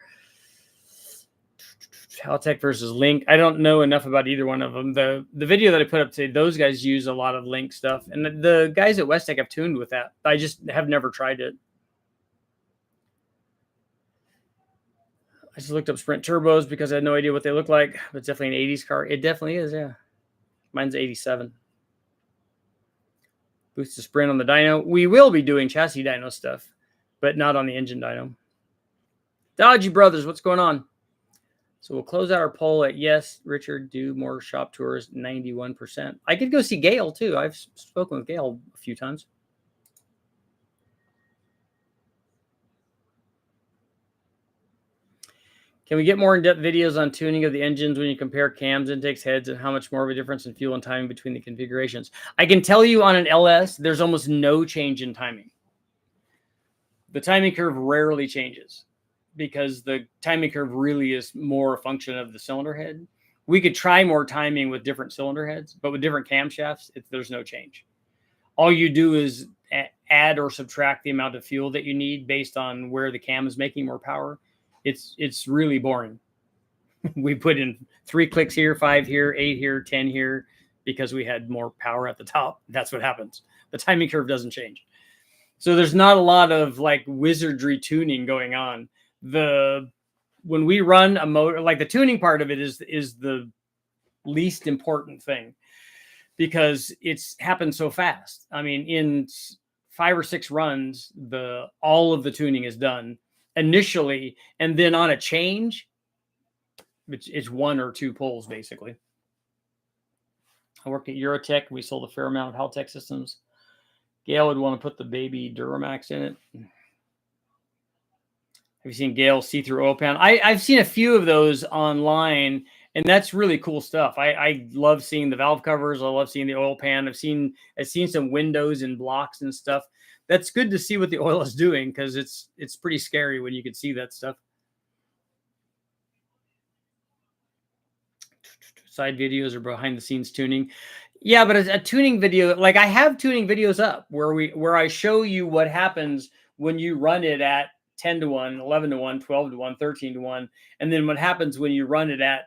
Haltech versus Link. I don't know enough about either one of them. The video that I put up today, those guys use a lot of Link stuff. And the guys at West Tech have tuned with that. I just have never tried it. I just looked up Sprint turbos because I had no idea what they look like. But it's definitely an 80s car. It definitely is, yeah. Mine's 87. Boost the Sprint on the dyno. We will be doing chassis dyno stuff, but not on the engine dyno. Dodgy Brothers, what's going on? So we'll close out our poll at yes, Richard, do more shop tours, 91%. I could go see Gail, too. I've spoken with Gail a few times. Can we get more in-depth videos on tuning of the engines when you compare cams, intakes, heads, and how much more of a difference in fuel and timing between the configurations? I can tell you on an LS, there's almost no change in timing. The timing curve rarely changes because the timing curve really is more a function of the cylinder head. We could try more timing with different cylinder heads, but with different camshafts, there's no change. All you do is add or subtract the amount of fuel that you need based on where the cam is making more power. It's really boring. We put in 3 clicks here, 5 here, 8 here, 10 here, because we had more power at the top. That's what happens. The timing curve doesn't change. So there's not a lot of like wizardry tuning going on. When we run a motor, like the tuning part of it is the least important thing because it's happened so fast. I mean, in 5 or 6 runs, all of the tuning is done initially, and then on a change, it's 1 or 2 pulls basically. I worked at Eurotech. We sold a fair amount of Haltech systems. Gail would want to put the baby Duramax in it. Have you seen Gail's see-through oil pan? I've seen a few of those online, and that's really cool stuff. I love seeing the valve covers. I love seeing the oil pan. I've seen some windows and blocks and stuff. That's good to see what the oil is doing because it's pretty scary when you can see that stuff. Side videos or behind the scenes tuning. Yeah, but a tuning video, like I have tuning videos up where I show you what happens when you run it at 10 to 1, 11 to 1, 12 to 1, 13 to 1, and then what happens when you run it at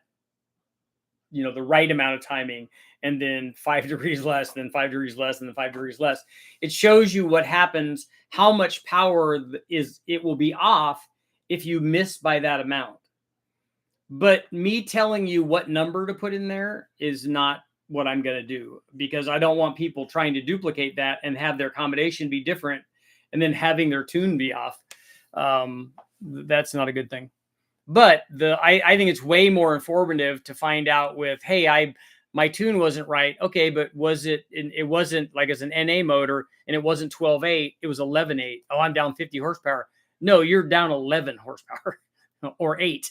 the right amount of timing, and then 5 degrees less, then 5 degrees less, and then 5 degrees less. It shows you what happens, how much power it will be off if you miss by that amount. But me telling you what number to put in there is not what I'm going to do, because I don't want people trying to duplicate that and have their combination be different and then having their tune be off. That's not a good thing. But I think it's way more informative to find out with, hey, my tune wasn't right. Okay, but it wasn't like as an NA motor and it wasn't 12.8, it was 11.8. Oh, I'm down 50 horsepower. No, you're down 11 horsepower or 8.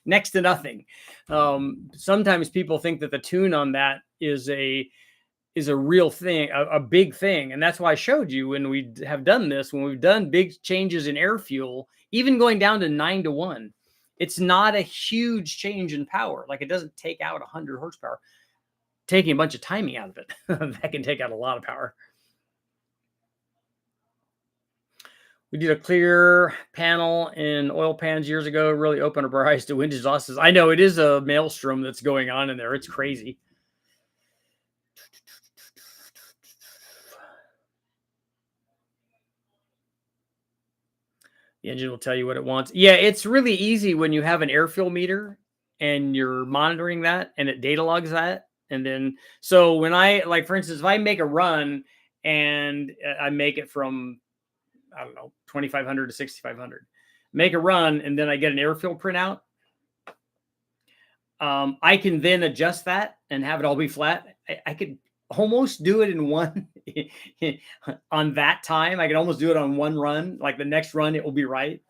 Next to nothing. Sometimes people think that the tune on that is a real thing, a big thing. And that's why I showed you when we have done this, when we've done big changes in air fuel, even going down to 9 to 1, it's not a huge change in power. Like it doesn't take out 100 horsepower. Taking a bunch of timing out of it, that can take out a lot of power. We did a clear panel in oil pans years ago. Really opened up our eyes to wind exhausts. I know it is a maelstrom that's going on in there. It's crazy. The engine will tell you what it wants. Yeah, it's really easy when you have an air fuel meter and you're monitoring that and it data logs that. And then, so when for instance, if I make a run and I make it from, I don't know, 2,500 to 6,500, make a run, and then I get an air fuel printout. I can then adjust that and have it all be flat. I could almost do it in one on that time. I could almost do it on one run. Like the next run, it will be right.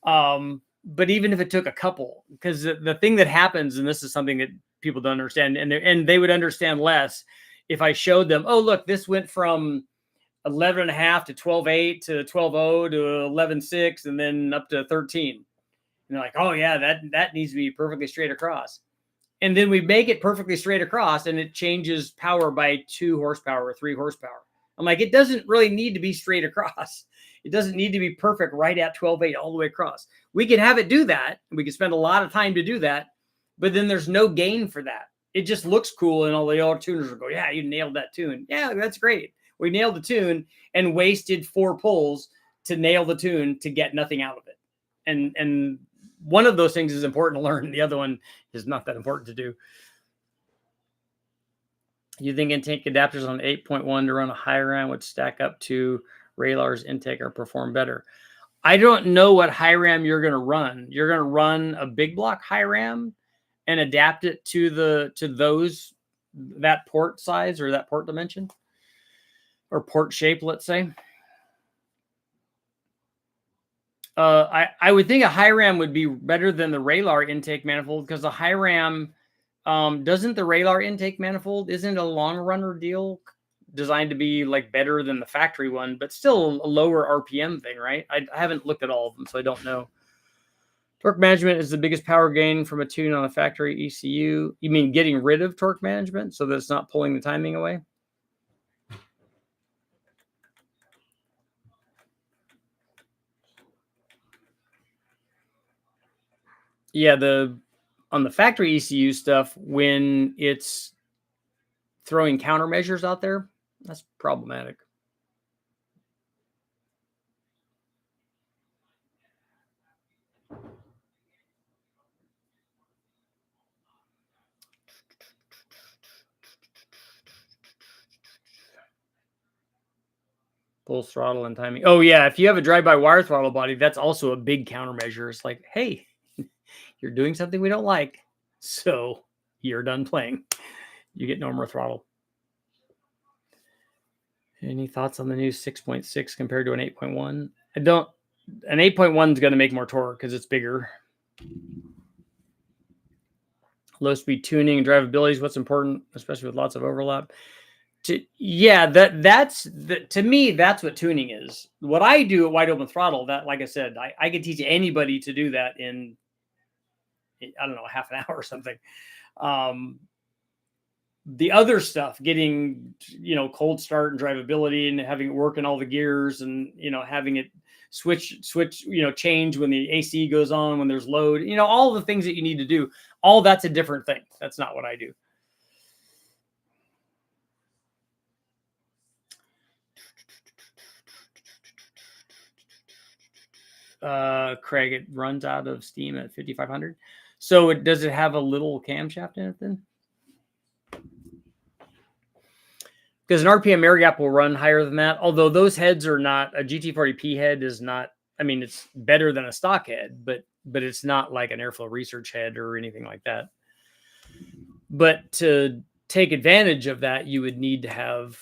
But even if it took a couple, because the thing that happens, and this is something that people don't understand, and they would understand less if I showed them, oh, look, this went from 11.5 to 12.8 to 12.0 to 11.6 and then up to 13. And they're like, oh yeah, that needs to be perfectly straight across. And then we make it perfectly straight across and it changes power by 2 horsepower or 3 horsepower. I'm like, it doesn't really need to be straight across. It doesn't need to be perfect right at 12.8 all the way across. We can have it do that. And we can spend a lot of time to do that, but then there's no gain for that. It just looks cool. And all the other tuners will go, yeah, you nailed that tune. Yeah, that's great. We nailed the tune and wasted 4 pulls to nail the tune to get nothing out of it. And one of those things is important to learn. The other one is not that important to do. You think intake adapters on 8.1 to run a high ram would stack up to Raylar's intake or perform better? I don't know what high ram you're going to run. You're going to run a big block high ram and adapt it to that port size or that port dimension or port shape, let's say. I would think a high ram would be better than the Ralar intake manifold, because the high ram, doesn't the Ralar intake manifold, isn't a long runner deal designed to be like better than the factory one, but still a lower RPM thing, right? I haven't looked at all of them, so I don't know. Torque management is the biggest power gain from a tune on a factory ECU. You mean getting rid of torque management so that it's not pulling the timing away? Yeah, on the factory ECU stuff, when it's throwing countermeasures out there, that's problematic. Full throttle and timing. Oh yeah, if you have a drive-by-wire throttle body, that's also a big countermeasure. It's like, hey, you're doing something we don't like, so you're done playing. You get no more throttle. Any thoughts on the new 6.6 compared to an 8.1? I don't. An 8.1 is going to make more torque because it's bigger. Low speed tuning and drivability is what's important, especially with lots of overlap. To me, that's what tuning is. What I do at Wide Open Throttle, that, like I said, I could teach anybody to do that in, I don't know, half an hour or something. The other stuff, getting, cold start and drivability and having it work in all the gears, and, having it switch, change when the AC goes on, when there's load, all the things that you need to do, all that's a different thing. That's not what I do. Craig, it runs out of steam at 5,500. So does it have a little camshaft in it then? Because an RPM air gap will run higher than that. Although those heads are not, a GT40P head is not, I mean, it's better than a stock head, but it's not like an airflow research head or anything like that. But to take advantage of that, you would need to have,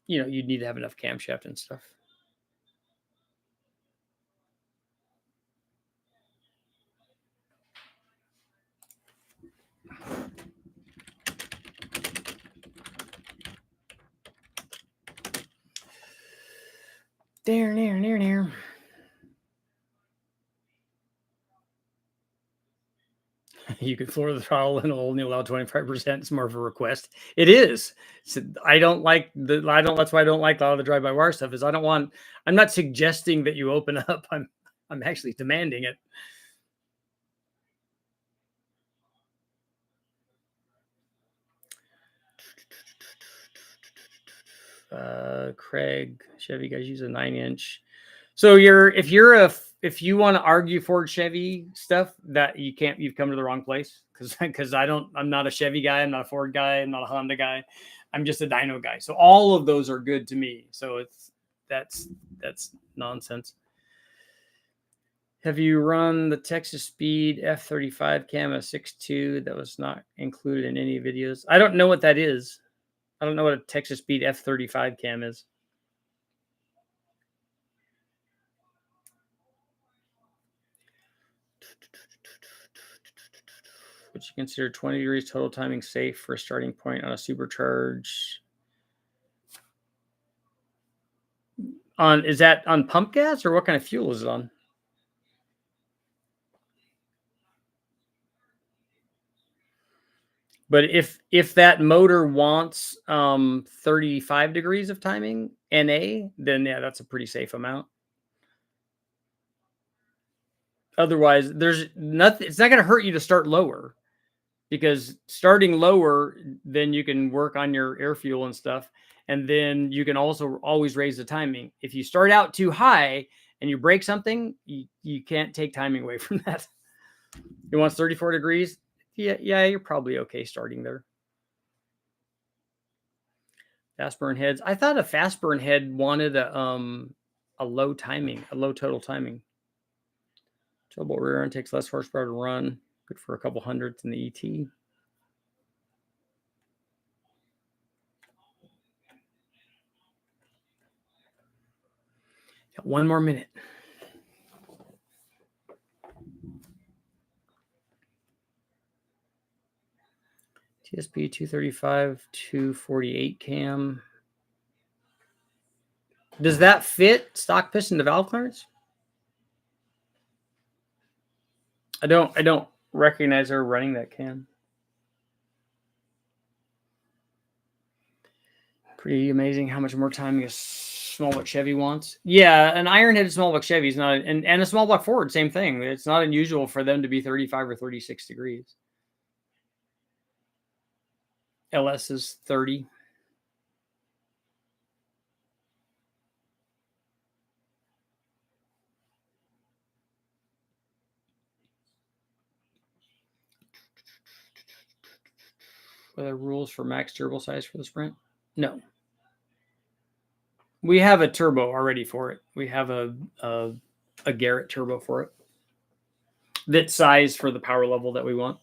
you'd need to have enough camshaft and stuff. There. You could floor the throttle and only allow 25%. It's more of a request. It is. So I don't like that's why I don't like a lot of the drive-by-wire stuff. Is I'm not suggesting that you open up. I'm actually demanding it. Craig, Chevy guys use a 9-inch. So if you want to argue Ford Chevy stuff, that you've come to the wrong place, because I'm not a Chevy guy, I'm not a Ford guy, I'm not a Honda guy, I'm just a dyno guy. So all of those are good to me. So that's nonsense. Have you run the Texas Speed F35 cam at 6.2 that was not included in any videos? I don't know what that is. I don't know what a Texas Speed F35 cam is. Would you consider 20 degrees total timing safe for a starting point on a supercharge? Is that on pump gas, or what kind of fuel is it on? But if that motor wants 35 degrees of timing NA, then yeah, that's a pretty safe amount. Otherwise, there's nothing. It's not going to hurt you to start lower, because starting lower, then you can work on your air fuel and stuff, and then you can also always raise the timing. If you start out too high and you break something, you can't take timing away from that. It wants 34 degrees. Yeah, you're probably okay starting there. Fast burn heads. I thought a fast burn head wanted a low timing, a low total timing. Turbo rear end takes less horsepower to run. Good for a couple hundredths in the ET. one more minute. TSP 235, 248 cam. Does that fit stock piston to valve clearance? I don't recognize her running that cam. Pretty amazing how much more time a small block Chevy wants. Yeah, an iron-headed small block Chevy is not, and a small block Ford, same thing. It's not unusual for them to be 35 or 36 degrees. LS is 30. Are there rules for max turbo size for the Sprint? No. We have a turbo already for it. We have a Garrett turbo for it. That size for the power level that we want.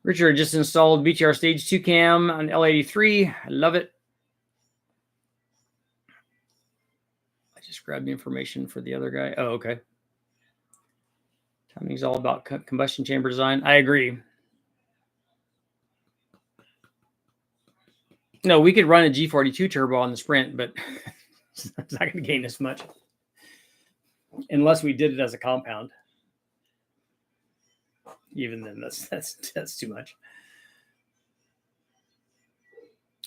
Richard just installed BTR Stage 2 cam on L83. I love it. I just grabbed the information for the other guy. Oh, okay. Timing's all about combustion chamber design. I agree. No, we could run a G42 turbo on the Sprint, but it's not going to gain as much unless we did it as a compound. Even then, that's too much.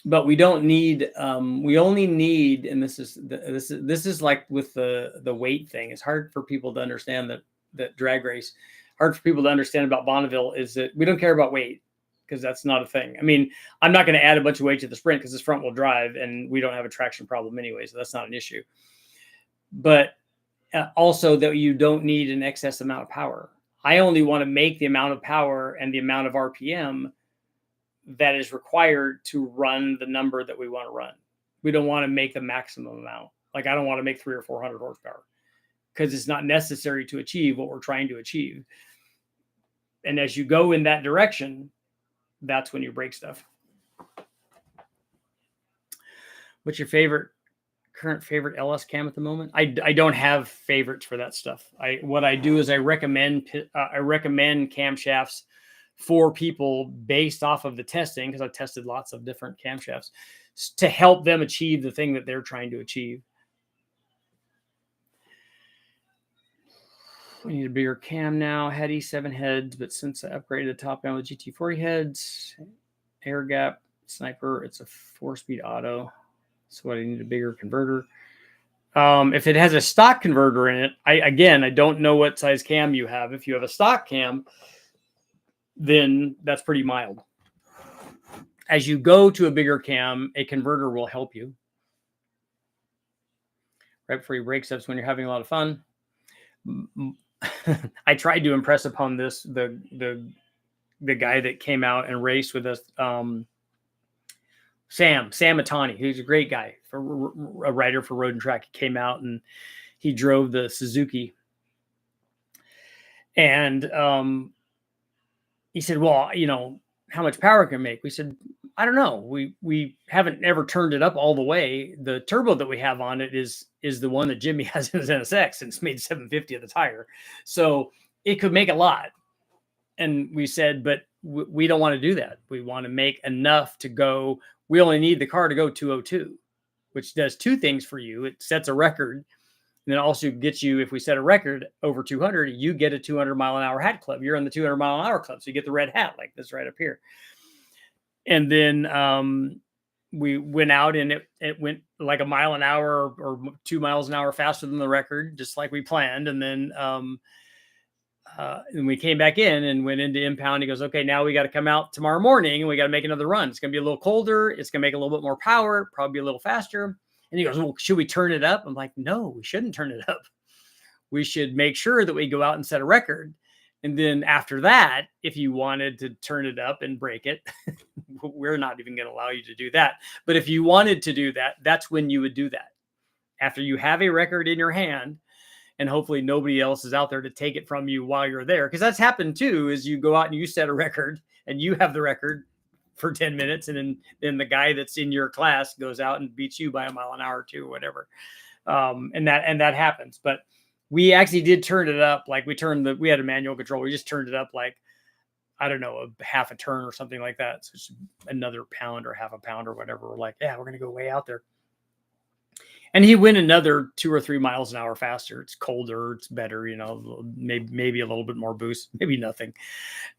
But we don't need. We only need, and this is like with the weight thing. It's hard for people to understand that drag race. Hard for people to understand about Bonneville is that we don't care about weight, because that's not a thing. I mean, I'm not going to add a bunch of weight to the Sprint because it's front wheel drive and we don't have a traction problem anyway, so that's not an issue. But also that you don't need an excess amount of power. I only want to make the amount of power and the amount of RPM that is required to run the number that we want to run. We don't want to make the maximum amount. Like, I don't want to make 300 or 400 horsepower because it's not necessary to achieve what we're trying to achieve. And as you go in that direction, that's when you break stuff. What's your current favorite LS cam at the moment? I don't have favorites for that stuff. What I do is I recommend camshafts for people based off of the testing, because I've tested lots of different camshafts to help them achieve the thing that they're trying to achieve. We need a bigger cam now. Had E7 heads, but since I upgraded the top end with GT40 heads, air gap, sniper, it's a 4-speed auto. So I need a bigger converter. If it has a stock converter in it, I don't know what size cam you have. If you have a stock cam, then that's pretty mild. As you go to a bigger cam, a converter will help you. Right before you break stuff, when you're having a lot of fun. I tried to impress upon this the guy that came out and raced with us, Sam Matani, who's a great guy, a writer for Road and Track. He came out and he drove the Suzuki, and he said, "Well, you know, how much power can it make?" We said, "I don't know. We haven't ever turned it up all the way. The turbo that we have on it is the one that Jimmy has in his NSX, and it's made 750 of the tire, so it could make a lot." And we said, "But we don't want to do that. We want to make enough to go. We only need the car to go 202, which does two things for you. It sets a record, and then also gets you, if we set a record over 200, you get a 200 mile an hour hat club. You're in the 200 mile an hour club, so you get the red hat like this right up here." And then we went out, and it went like a mile an hour or 2 miles an hour faster than the record, just like we planned. And then and we came back in and went into impound. He goes, "Okay, now we got to come out tomorrow morning and we got to make another run. It's going to be a little colder. It's going to make a little bit more power, probably a little faster." And he goes, "Well, should we turn it up?" I'm like, "No, we shouldn't turn it up. We should make sure that we go out and set a record. And then after that, if you wanted to turn it up and break it, we're not even going to allow you to do that. But if you wanted to do that, that's when you would do that. After you have a record in your hand, and hopefully nobody else is out there to take it from you while you're there." Because that's happened too, is you go out and you set a record and you have the record for 10 minutes. And then the guy that's in your class goes out and beats you by a mile an hour or two or whatever. And that happens. But we actually did turn it up. Like we had a manual control. We just turned it up like, I don't know, a half a turn or something like that. So it's another pound or half a pound or whatever. We're like, yeah, we're going to go way out there. And he went another 2 or 3 miles an hour faster. It's colder. It's better, maybe a little bit more boost, maybe nothing.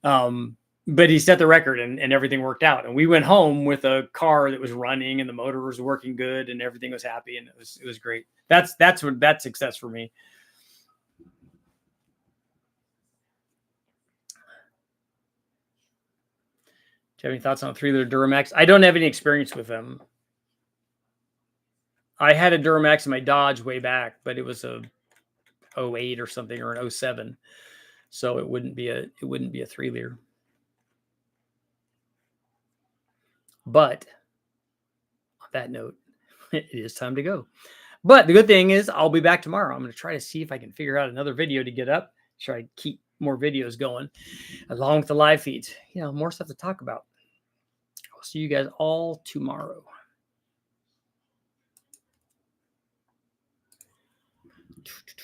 But he set the record and everything worked out. And we went home with a car that was running and the motor was working good and everything was happy. And it was great. That's success for me. Do you have any thoughts on 3-liter Duramax? I don't have any experience with them. I had a Duramax in my Dodge way back, but it was a 08 or something, or an 07. So it wouldn't be a 3-liter. But on that note, it is time to go. But the good thing is I'll be back tomorrow. I'm going to try to see if I can figure out another video to get up. Try to keep more videos going along with the live feeds. More stuff to talk about. I'll see you guys all tomorrow.